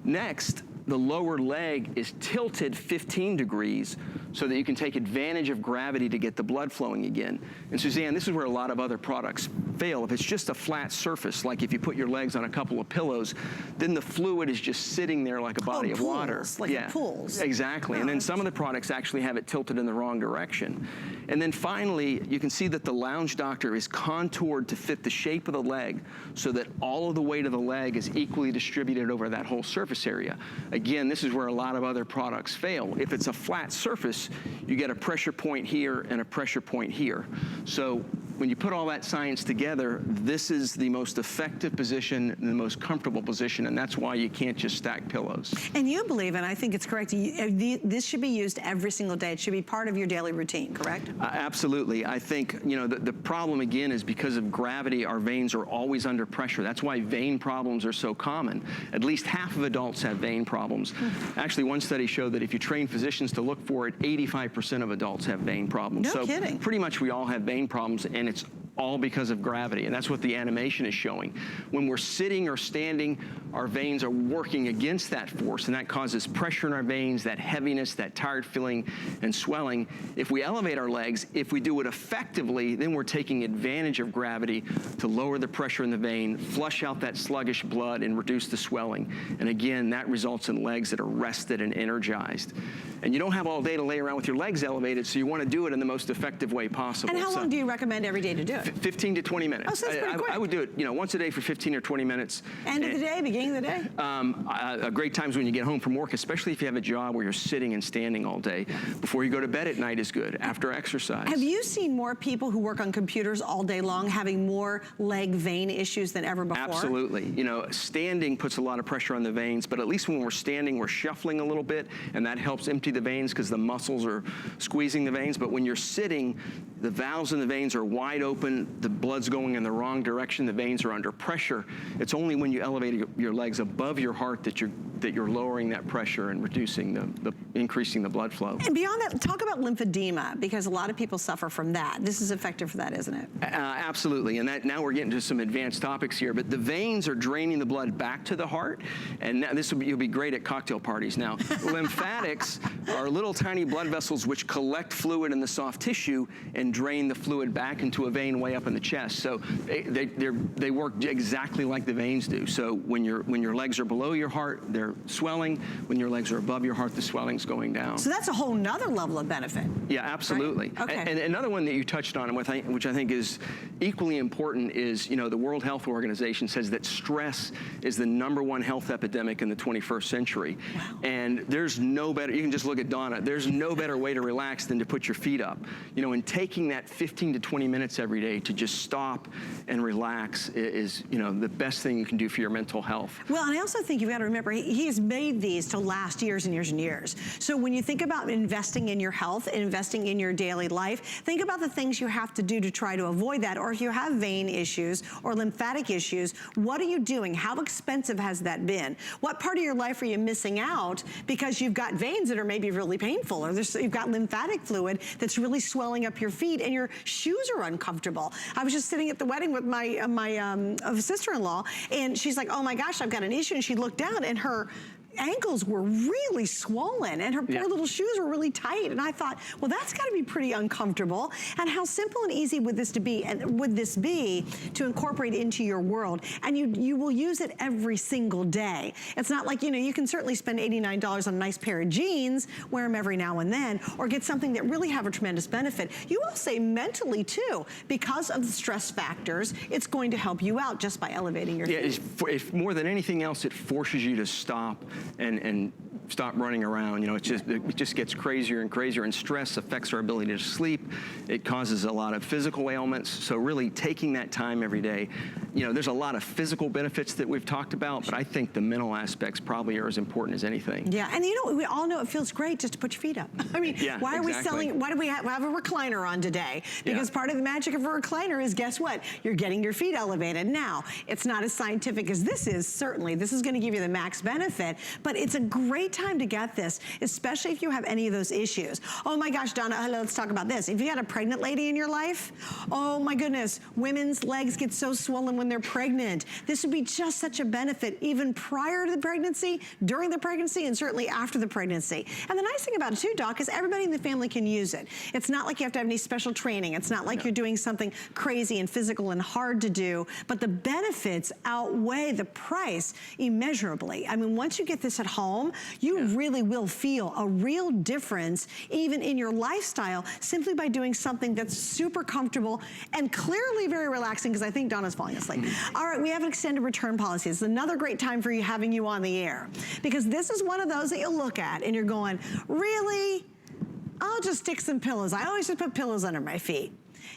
Next, the lower leg is tilted 15 degrees so that you can take advantage of gravity to get the blood flowing again. And Suzanne, this is where a lot of other products fail. If it's just a flat surface, like if you put your legs on a couple of pillows, then the fluid is just sitting there like a body of water. Like it pools. Exactly. And then some of the products actually have it tilted in the wrong direction. And then finally, you can see that the Lounge Doctor is contoured to fit the shape of the leg so that all of the weight of the leg is equally distributed over that whole surface area. Again, this is where a lot of other products fail. If it's a flat surface, you get a pressure point here and a pressure point here. So when you put all that science together, this is the most effective position and the most comfortable position, and that's why you can't just stack pillows. And you believe, and I think it's correct, this should be used every single day. It should be part of your daily routine, correct? Absolutely. I think, you know, the problem again is because of gravity, our veins are always under pressure. That's why vein problems are so common. At least half of adults have vein problems. Actually, one study showed that if you train physicians to look for it, 85% of adults have vein problems. No kidding. Pretty much we all have vein problems, and it's all because of gravity, and that's what the animation is showing. When we're sitting or standing, our veins are working against that force, and that causes pressure in our veins, that heaviness, that tired feeling, and swelling. If we elevate our legs, if we do it effectively, then we're taking advantage of gravity to lower the pressure in the vein, flush out that sluggish blood, and reduce the swelling. And again, that results in legs that are rested and energized. And you don't have all day to lay around with your legs elevated, so you want to do it in the most effective way possible. And how long do you recommend every day to do it? 15 to 20 minutes. Oh, so that's pretty quick. I would do it, you know, once a day for 15 or 20 minutes. End of the day, beginning of the day? A great times when you get home from work, especially if you have a job where you're sitting and standing all day. Before you go to bed at night is good, after exercise. Have you seen more people who work on computers all day long having more leg vein issues than ever before? Absolutely. You know, standing puts a lot of pressure on the veins, but at least when we're standing, we're shuffling a little bit, and that helps empty the veins because the muscles are squeezing the veins. But when you're sitting, the valves in the veins are wide open, the blood's going in the wrong direction, the veins are under pressure. It's only when you elevate your legs above your heart that you're lowering that pressure and reducing increasing the blood flow. And beyond that, talk about lymphedema, because a lot of people suffer from that. This is effective for that, isn't it? Absolutely, and now we're getting to some advanced topics here, but the veins are draining the blood back to the heart, and now you'll be great at cocktail parties now. Lymphatics are little tiny blood vessels which collect fluid in the soft tissue and drain the fluid back into a vein way up in the chest. So they work exactly like the veins do. So when your legs are below your heart, they're swelling. When your legs are above your heart, the swelling's going down. So that's a whole nother level of benefit. Yeah, absolutely. Right? Okay. And another one that you touched on, which I think is equally important, is, you know, the World Health Organization says that stress is the #1 health epidemic in the 21st century. Wow. And there's no better, you can just look at Donna, there's no better way to relax than to put your feet up. You know, and taking that 15 to 20 minutes every day to just stop and relax is, you know, the best thing you can do for your mental health. Well, and I also think you've got to remember, he has made these to last years and years and years. So when you think about investing in your health, investing in your daily life, think about the things you have to do to try to avoid that. Or if you have vein issues or lymphatic issues, what are you doing? How expensive has that been? What part of your life are you missing out because you've got veins that are maybe really painful, or you've got lymphatic fluid that's really swelling up your feet and your shoes are uncomfortable? I was just sitting at the wedding with my sister-in-law, and she's like, oh my gosh, I've got an issue. And she looked down and her ankles were really swollen and her poor little shoes were really tight. And I thought, well, that's got to be pretty uncomfortable. And how simple and easy would this be to incorporate into your world? And you will use it every single day. It's not like, you know, you can certainly spend $89 on a nice pair of jeans, wear them every now and then, or get something that really have a tremendous benefit. You will say mentally too, because of the stress factors, it's going to help you out just by elevating your feet. If more than anything else, it forces you to stop and stop running around. You know, it just gets crazier and crazier, and stress affects our ability to sleep. It causes a lot of physical ailments. So really taking that time every day, you know, there's a lot of physical benefits that we've talked about, but I think the mental aspects probably are as important as anything. Yeah, and you know, we all know it feels great just to put your feet up. I mean, yeah, why do we have a recliner on today? Because part of the magic of a recliner is, guess what? You're getting your feet elevated. Now, it's not as scientific as this is, certainly. This is gonna give you the max benefit, but it's a great time to get this, especially if you have any of those issues. Oh my gosh, Donna, let's talk about this. If you got a pregnant lady in your life, oh my goodness, women's legs get so swollen when they're pregnant. This would be just such a benefit even prior to the pregnancy, during the pregnancy, and certainly after the pregnancy. And the nice thing about it too, Doc, is everybody in the family can use it. It's not like you have to have any special training. It's not like you're doing something crazy and physical and hard to do, but the benefits outweigh the price immeasurably. I mean, once you get this at home, you really will feel a real difference even in your lifestyle simply by doing something that's super comfortable and clearly very relaxing, because I think Donna's falling asleep. All right, we have an extended return policy. It's another great time for having you on the air, because this is one of those that you'll look at and you're going, really? I'll just stick some pillows. I always just put pillows under my feet.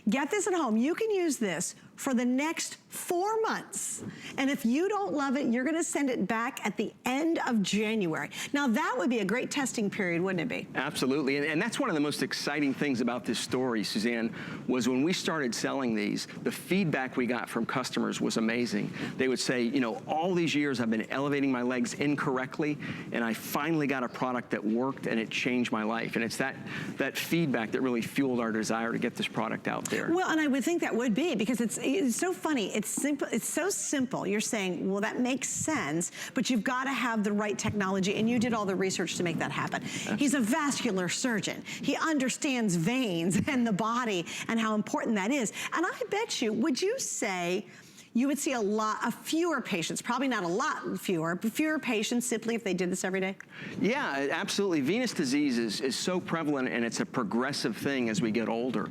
Get this at home. You can use this for the next 4 months. And if you don't love it, you're gonna send it back at the end of January. Now that would be a great testing period, wouldn't it be? Absolutely, and that's one of the most exciting things about this story, Suzanne, was when we started selling these, the feedback we got from customers was amazing. They would say, you know, all these years I've been elevating my legs incorrectly, and I finally got a product that worked and it changed my life. And it's that feedback that really fueled our desire to get this product out there. Well, and I would think that would be, because it's so funny. It's simple. It's so simple. You're saying, well, that makes sense, but you've got to have the right technology, and you did all the research to make that happen. He's a vascular surgeon. He understands veins and the body and how important that is. And I bet you, would you say you would see a lot of fewer patients, probably not a lot fewer, but fewer patients simply if they did this every day? Yeah, absolutely. Venous disease is so prevalent, and it's a progressive thing as we get older,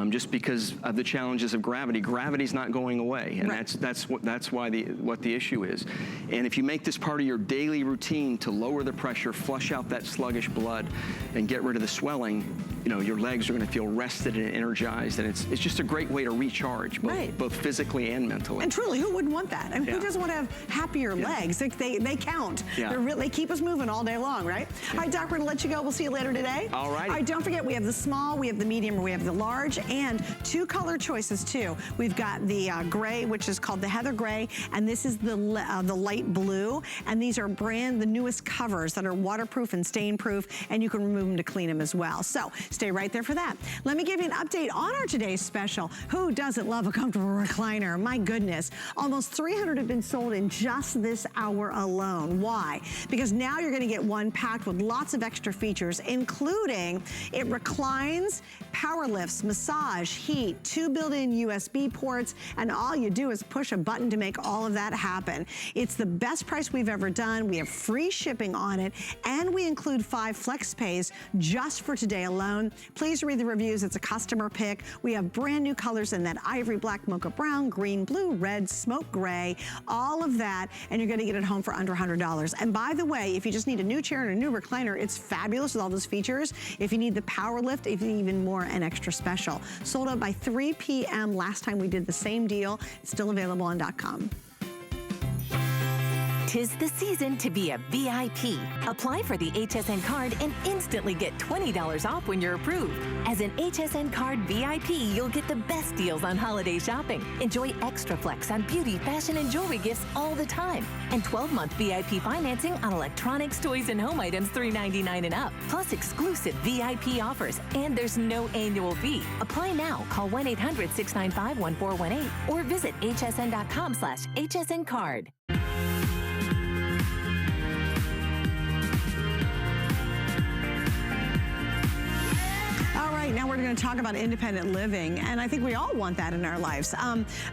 just because of the challenges of gravity. Gravity's not going away, and right. that's why what the issue is. And if you make this part of your daily routine to lower the pressure, flush out that sluggish blood, and get rid of the swelling, you know, your legs are going to feel rested and energized, and it's just a great way to recharge, both physically and mentally. And truly, who wouldn't want that? I mean, who doesn't want to have happier legs? They count. Yeah. They keep us moving all day long, right? All right, Doc, we're going to let you go. We'll see you later today. All right. All right, don't forget, we have the small, we have the medium, we have the large, and 2 color choices, too. We've got the gray, which is called the Heather Gray, and this is the light blue, and these are the newest covers that are waterproof and stain-proof, and you can remove them to clean them as well. So stay right there for that. Let me give you an update on our today's special. Who doesn't love a comfortable recliner? My goodness. Almost 300 have been sold in just this hour alone. Why? Because now you're gonna get one packed with lots of extra features, including it reclines, power lifts, massage, heat, 2 built-in USB ports, and all you do is push a button to make all of that happen. It's the best price we've ever done. We have free shipping on it, and we include 5 flex pays just for today alone. Please read the reviews. It's a customer pick. We have brand new colors in that ivory black, mocha brown, green, blue, red, smoke gray, all of that, and you're gonna get it home for under $100. And by the way, if you just need a new chair and a new recliner, it's fabulous with all those features. If you need the power lift, even more, an extra special. Sold out by 3 p.m. last time we did the same deal. It's still available on .com. 'Tis the season to be a VIP. Apply for the HSN card and instantly get $20 off when you're approved. As an HSN card VIP, you'll get the best deals on holiday shopping. Enjoy extra flex on beauty, fashion, and jewelry gifts all the time. And 12-month VIP financing on electronics, toys, and home items $3.99 and up. Plus exclusive VIP offers. And there's no annual fee. Apply now. Call 1-800-695-1418 or visit hsn.com/HSN card. Now we're going to talk about independent living, and I think we all want that in our lives.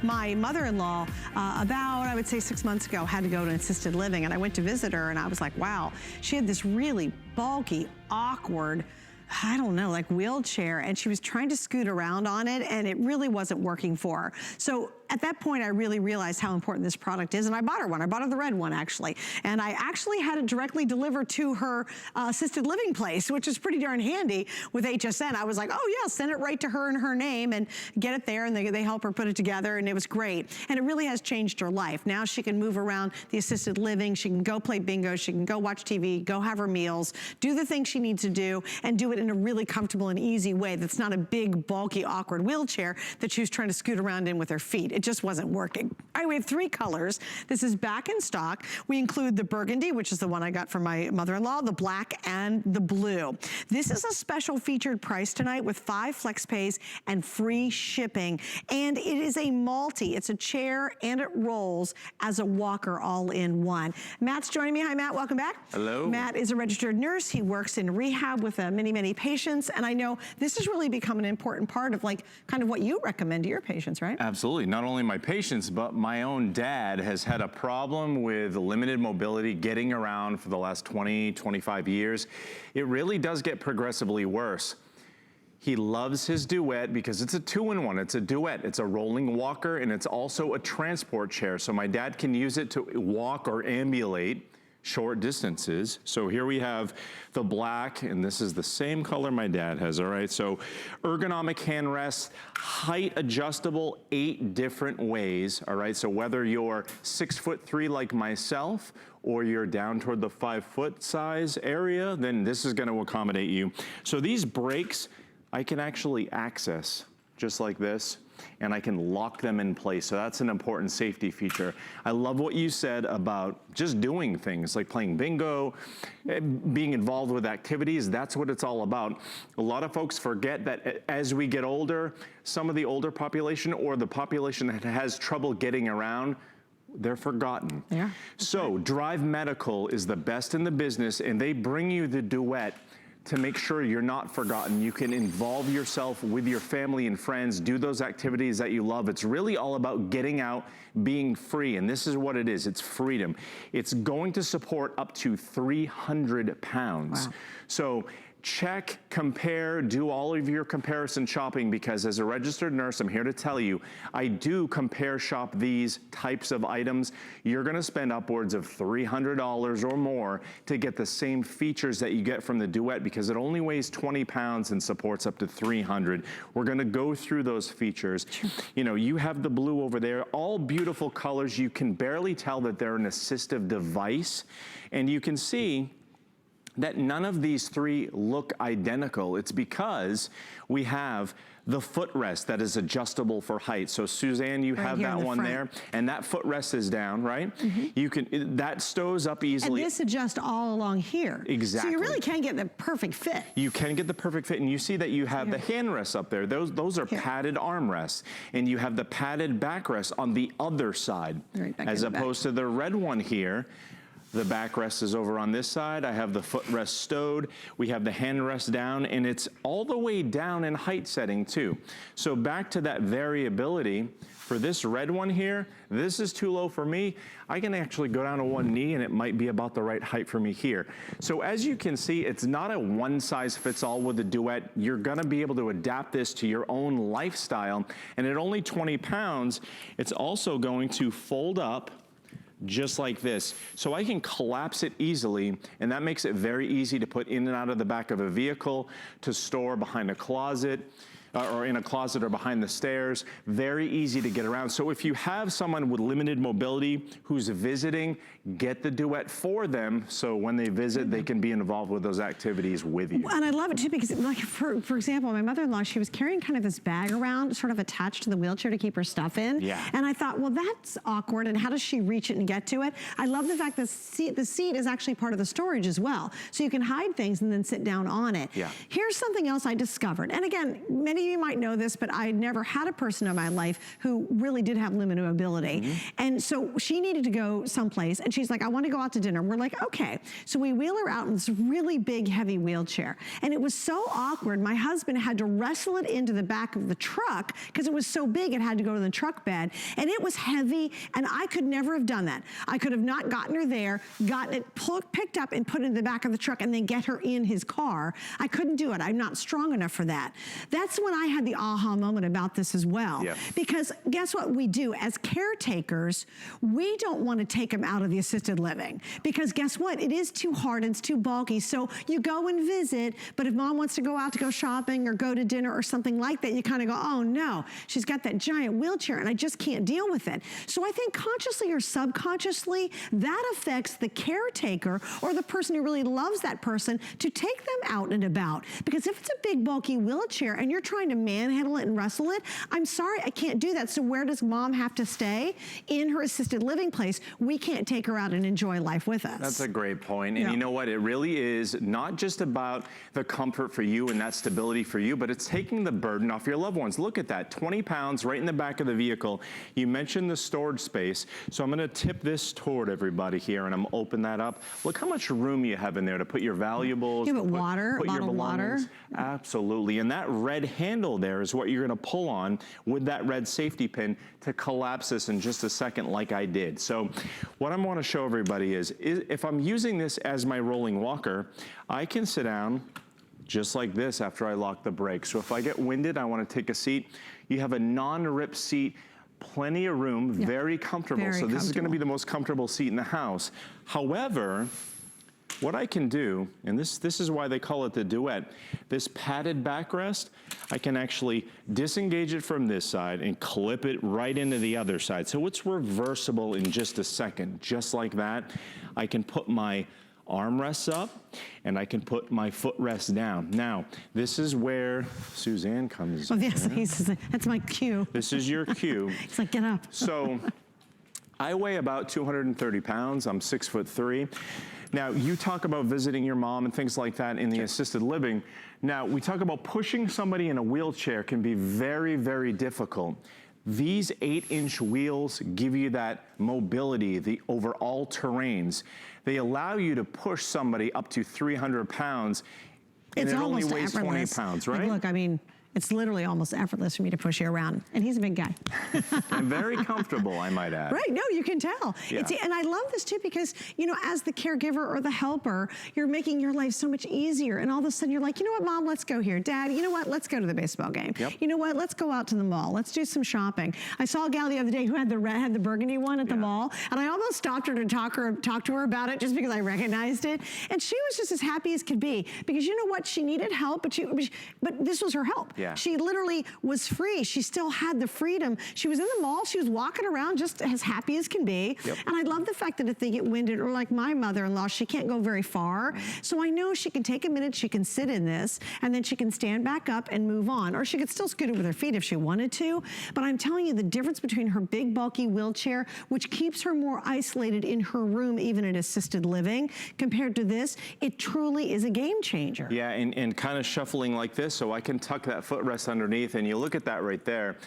My mother-in-law, about, I would say 6 months ago, had to go to assisted living, and I went to visit her, and I was like, wow, she had this really bulky, awkward, I don't know, like wheelchair, and she was trying to scoot around on it, and it really wasn't working for her. So at that point, I really realized how important this product is, and I bought her one. I bought her the red one, actually. And I actually had it directly delivered to her assisted living place, which is pretty darn handy with HSN. I was like, oh yeah, send it right to her in her name and get it there, and they help her put it together, and it was great. And it really has changed her life. Now she can move around the assisted living, she can go play bingo, she can go watch TV, go have her meals, do the things she needs to do, and do it in a really comfortable and easy way that's not a big, bulky, awkward wheelchair that she was trying to scoot around in with her feet. It just wasn't working. All right, we have 3 colors. This is back in stock. We include the burgundy, which is the one I got from my mother-in-law, the black, and the blue. This is a special featured price tonight with 5 flex pays and free shipping. And it is a multi. It's a chair and it rolls as a walker all in one. Matt's joining me. Hi, Matt. Welcome back. Hello. Matt is a registered nurse. He works in rehab with many, many patients. And I know this has really become an important part of like kind of what you recommend to your patients, right? Absolutely. Not only my patients, but my own dad has had a problem with limited mobility getting around for the last 20, 25 years. It really does get progressively worse. He loves his Duet because it's a 2-in-1. It's a Duet. It's a rolling walker, and it's also a transport chair. So my dad can use it to walk or ambulate short distances. So here we have the black, and this is the same color my dad has, all right? So ergonomic hand rests, height adjustable 8 different ways, all right? So whether you're 6'3" like myself, or you're down toward the 5-foot size area, then this is gonna accommodate you. So these brakes, I can actually access just like this, and I can lock them in place. So that's an important safety feature. I love what you said about just doing things like playing bingo, being involved with activities. That's what it's all about. A lot of folks forget that as we get older, some of the older population or the population that has trouble getting around, they're forgotten. Yeah. So Drive Medical is the best in the business, and they bring you the Duet to make sure you're not forgotten. You can involve yourself with your family and friends, do those activities that you love. It's really all about getting out, being free, and this is what it is, it's freedom. It's going to support up to 300 pounds. Wow. So check, compare, do all of your comparison shopping, because as a registered nurse, I'm here to tell you, I do compare shop these types of items. You're gonna spend upwards of $300 or more to get the same features that you get from the Duet, because it only weighs 20 pounds and supports up to 300. We're gonna go through those features. You know, you have the blue over there, all beautiful colors. You can barely tell that they're an assistive device, and you can see that none of these 3 look identical. It's because we have the footrest that is adjustable for height. So Suzanne, you have that one there, and that footrest is down, right? You can, that stows up easily. And this adjusts all along here. Exactly. So you really can get the perfect fit. You can get the perfect fit, and you see that you have the hand rests up there. Those are padded armrests, and you have the padded backrest on the other side, as opposed to the red one here. The backrest is over on this side. I have the footrest stowed. We have the handrest down, and it's all the way down in height setting too. So back to that variability, for this red one here, this is too low for me. I can actually go down to one knee, and it might be about the right height for me here. So as you can see, it's not a one size fits all with the Duet. You're gonna be able to adapt this to your own lifestyle, and at only 20 pounds, it's also going to fold up just like this. So I can collapse it easily, and that makes it very easy to put in and out of the back of a vehicle, to store behind a closet, or in a closet or behind the stairs. Very easy to get around. So if you have someone with limited mobility who's visiting, get the Duet for them, so when they visit, they can be involved with those activities with you. And I love it too, because like for example, my mother-in-law, she was carrying kind of this bag around, sort of attached to the wheelchair to keep her stuff in. Yeah. And I thought, well, that's awkward, and how does she reach it and get to it? I love the fact that the seat is actually part of the storage as well. So you can hide things and then sit down on it. Yeah. Here's something else I discovered. And again, many of you might know this, but I never had a person in my life who really did have limited mobility. And so she needed to go someplace, and she's like, I want to go out to dinner. We're like, okay. So we wheel her out in this really big, heavy wheelchair. And it was so awkward. My husband had to wrestle it into the back of the truck because it was so big, it had to go to the truck bed. And it was heavy, and I could never have done that. I could have not gotten her there, gotten it picked up and put it in the back of the truck, and then get her in his car. I couldn't do it. I'm not strong enough for that. That's when I had the aha moment about this as well. Yeah. Because guess what we do as caretakers? We don't want to take them out of the assisted living, because guess what? It is too hard and it's too bulky. So you go and visit, but if mom wants to go out to go shopping or go to dinner or something like that, you kind of go, oh no, she's got that giant wheelchair and I just can't deal with it. So I think consciously or subconsciously, that affects the caretaker or the person who really loves that person to take them out and about. Because if it's a big bulky wheelchair and you're trying to manhandle it and wrestle it, I'm sorry, I can't do that. So where does mom have to stay? In her assisted living place. We can't take her out and enjoy life with us. That's a great point. And you know what? It really is not just about the comfort for you and that stability for you, but it's taking the burden off your loved ones. Look at that, 20 pounds right in the back of the vehicle. You mentioned the storage space. So I'm gonna tip this toward everybody here, and I'm gonna open that up. Look how much room you have in there to put your valuables. You have water, put your bottled water. Absolutely. And that red handle there is what you're gonna pull on with that red safety pin to collapse this in just a second like I did. So what I wanna show everybody is if I'm using this as my rolling walker, I can sit down just like this after I lock the brakes. So if I get winded, I wanna take a seat. You have a non-rip seat, plenty of room, very comfortable. Very so this is gonna comfortable. be the most comfortable seat in the house. However, what I can do, and this is why they call it the duet, this padded backrest, I can actually disengage it from this side and clip it right into the other side. So it's reversible in just a second, just like that. I can put my armrests up and I can put my footrest down. Now, this is where Suzanne comes in. Oh, yes, that's my cue. This is your cue. It's like, get up. So I weigh about 230 pounds. I'm 6'3". Now, you talk about visiting your mom and things like that in the assisted living. Now, we talk about pushing somebody in a wheelchair can be very, very difficult. These 8-inch wheels give you that mobility over all terrains. They allow you to push somebody up to 300 pounds, and it only weighs 20 pounds, right? Like, look, I mean, it's literally almost effortless for me to push you around. And he's a big guy. And very comfortable, I might add. Right, no, you can tell. Yeah. And I love this too because, you know, as the caregiver or the helper, you're making your life so much easier. And all of a sudden you're like, you know what, Mom, let's go here. Dad, you know what, let's go to the baseball game. Yep. You know what, let's go out to the mall. Let's do some shopping. I saw a gal the other day who had the burgundy one at the mall. And I almost stopped her to talk to her about it just because I recognized it. And she was just as happy as could be because you know what, she needed help, but this was her help. Yeah. She literally was free. She still had the freedom. She was in the mall. She was walking around just as happy as can be. Yep. And I love the fact that if they get winded, or like my mother-in-law, she can't go very far. So I know she can take a minute, she can sit in this, and then she can stand back up and move on. Or she could still scoot it with her feet if she wanted to. But I'm telling you, the difference between her big, bulky wheelchair, which keeps her more isolated in her room, even in assisted living, compared to this, it truly is a game changer. Yeah, and kind of shuffling like this, so I can tuck that footrest underneath, and you look at that right there.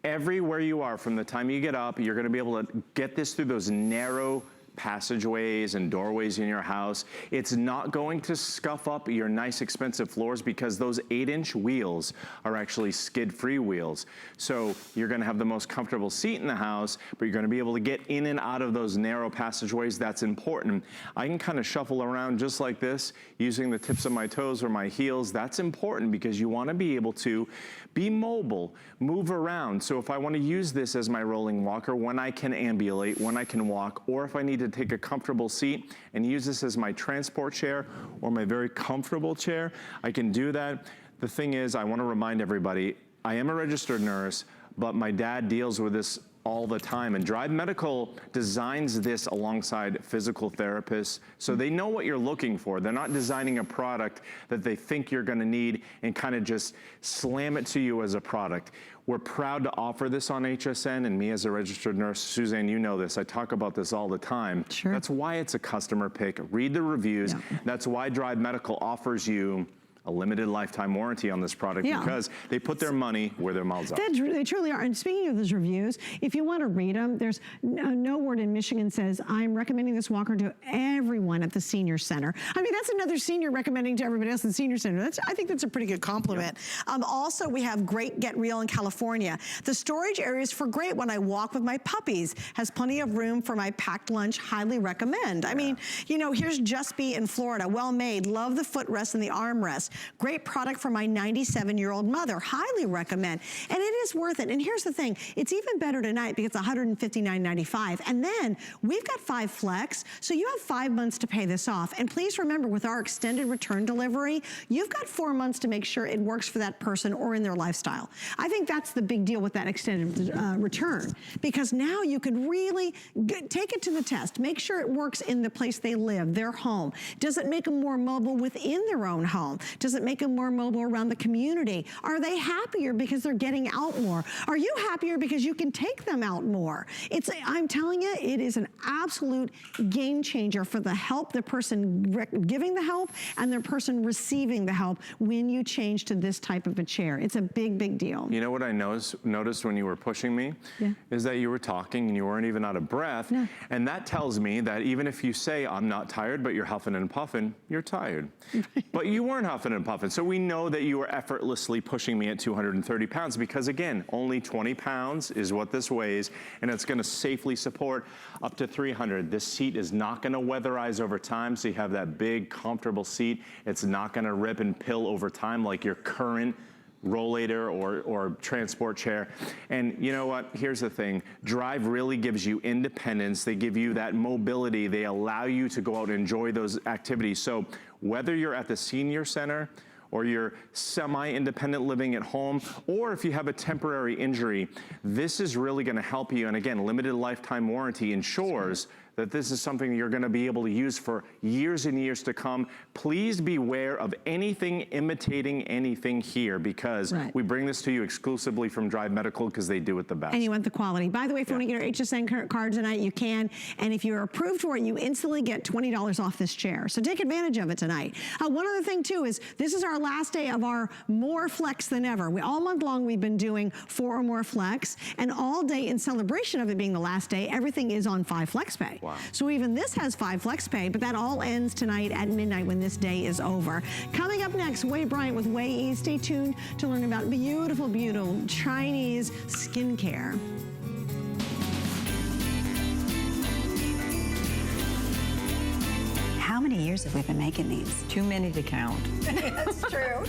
Everywhere you are, from the time you get up, you're gonna be able to get this through those narrow passageways and doorways in your house. It's not going to scuff up your nice expensive floors because those 8-inch wheels are actually skid-free wheels. So you're gonna have the most comfortable seat in the house, but you're gonna be able to get in and out of those narrow passageways. That's important. I can kind of shuffle around just like this using the tips of my toes or my heels. That's important because you wanna be able to be mobile, move around. So if I wanna use this as my rolling walker, when I can ambulate, when I can walk, or if I need to take a comfortable seat and use this as my transport chair or my very comfortable chair, I can do that. The thing is, I wanna remind everybody, I am a registered nurse, but my dad deals with this all the time, and Drive Medical designs this alongside physical therapists, so they know what you're looking for. They're not designing a product that they think you're gonna need and kind of just slam it to you as a product. We're proud to offer this on HSN, and me as a registered nurse, Suzanne, you know this, I talk about this all the time. Sure. That's why it's a customer pick. Read the reviews. Yeah. That's why Drive Medical offers you a limited lifetime warranty on this product because they put their money where their mouths are. They truly are. And speaking of those reviews, if you want to read them, there's no word in Michigan says, I'm recommending this walker to everyone at the senior center. I mean, that's another senior recommending to everybody else in the senior center. I think that's a pretty good compliment. Yeah. Also, we have Great Get Real in California. The storage area is for great when I walk with my puppies. Has plenty of room for my packed lunch. Highly recommend. I mean, you know, here's Just Be in Florida. Well made. Love the footrest and the armrest. Great product for my 97-year-old mother. Highly recommend. And it is worth it. And here's the thing. It's even better tonight because it's $159.95. And then we've got 5 flex, so you have 5 months to pay this off. And please remember, with our extended return delivery, you've got 4 months to make sure it works for that person or in their lifestyle. I think that's the big deal with that extended return, because now you can really take it to the test. Make sure it works in the place they live, their home. Does it make them more mobile within their own home? Does it make them more mobile around the community? Are they happier because they're getting out more? Are you happier because you can take them out more? I'm telling you, it is an absolute game changer for the help, the person giving the help, and the person receiving the help when you change to this type of a chair. It's a big, big deal. You know what I noticed when you were pushing me? Yeah. Is that you were talking and you weren't even out of breath. No. And that tells me that even if you say, I'm not tired, but you're huffing and puffing, you're tired. But you weren't huffing and puffing. So we know that you were effortlessly pushing me at 230 pounds because, again, only 20 pounds is what this weighs, and it's gonna safely support up to 300. This seat is not gonna weatherize over time, so you have that big, comfortable seat. It's not gonna rip and pill over time like your current rollator or transport chair. And you know what? Here's the thing. Drive really gives you independence. They give you that mobility. They allow you to go out and enjoy those activities. So whether you're at the senior center or you're semi-independent living at home, or if you have a temporary injury, this is really gonna help you. And again, limited lifetime warranty ensures that this is something you're gonna be able to use for years and years to come. Please beware of anything imitating anything here, because we bring this to you exclusively from Drive Medical because they do it the best. And you want the quality. By the way, if you want to get your HSN card tonight, you can. And if you're approved for it, you instantly get $20 off this chair. So take advantage of it tonight. One other thing too is this is our last day of our More Flex Than Ever. All month long we've been doing 4 or more flex, and all day in celebration of it being the last day, everything is on 5 flex pay. Wow. So even this has 5 flex pay, but that all ends tonight at midnight when this day is over. Coming up next, Wei Bryant with Wei E. Stay tuned to learn about beautiful, beautiful Chinese skincare. How many years have we been making these? Too many to count. That's true.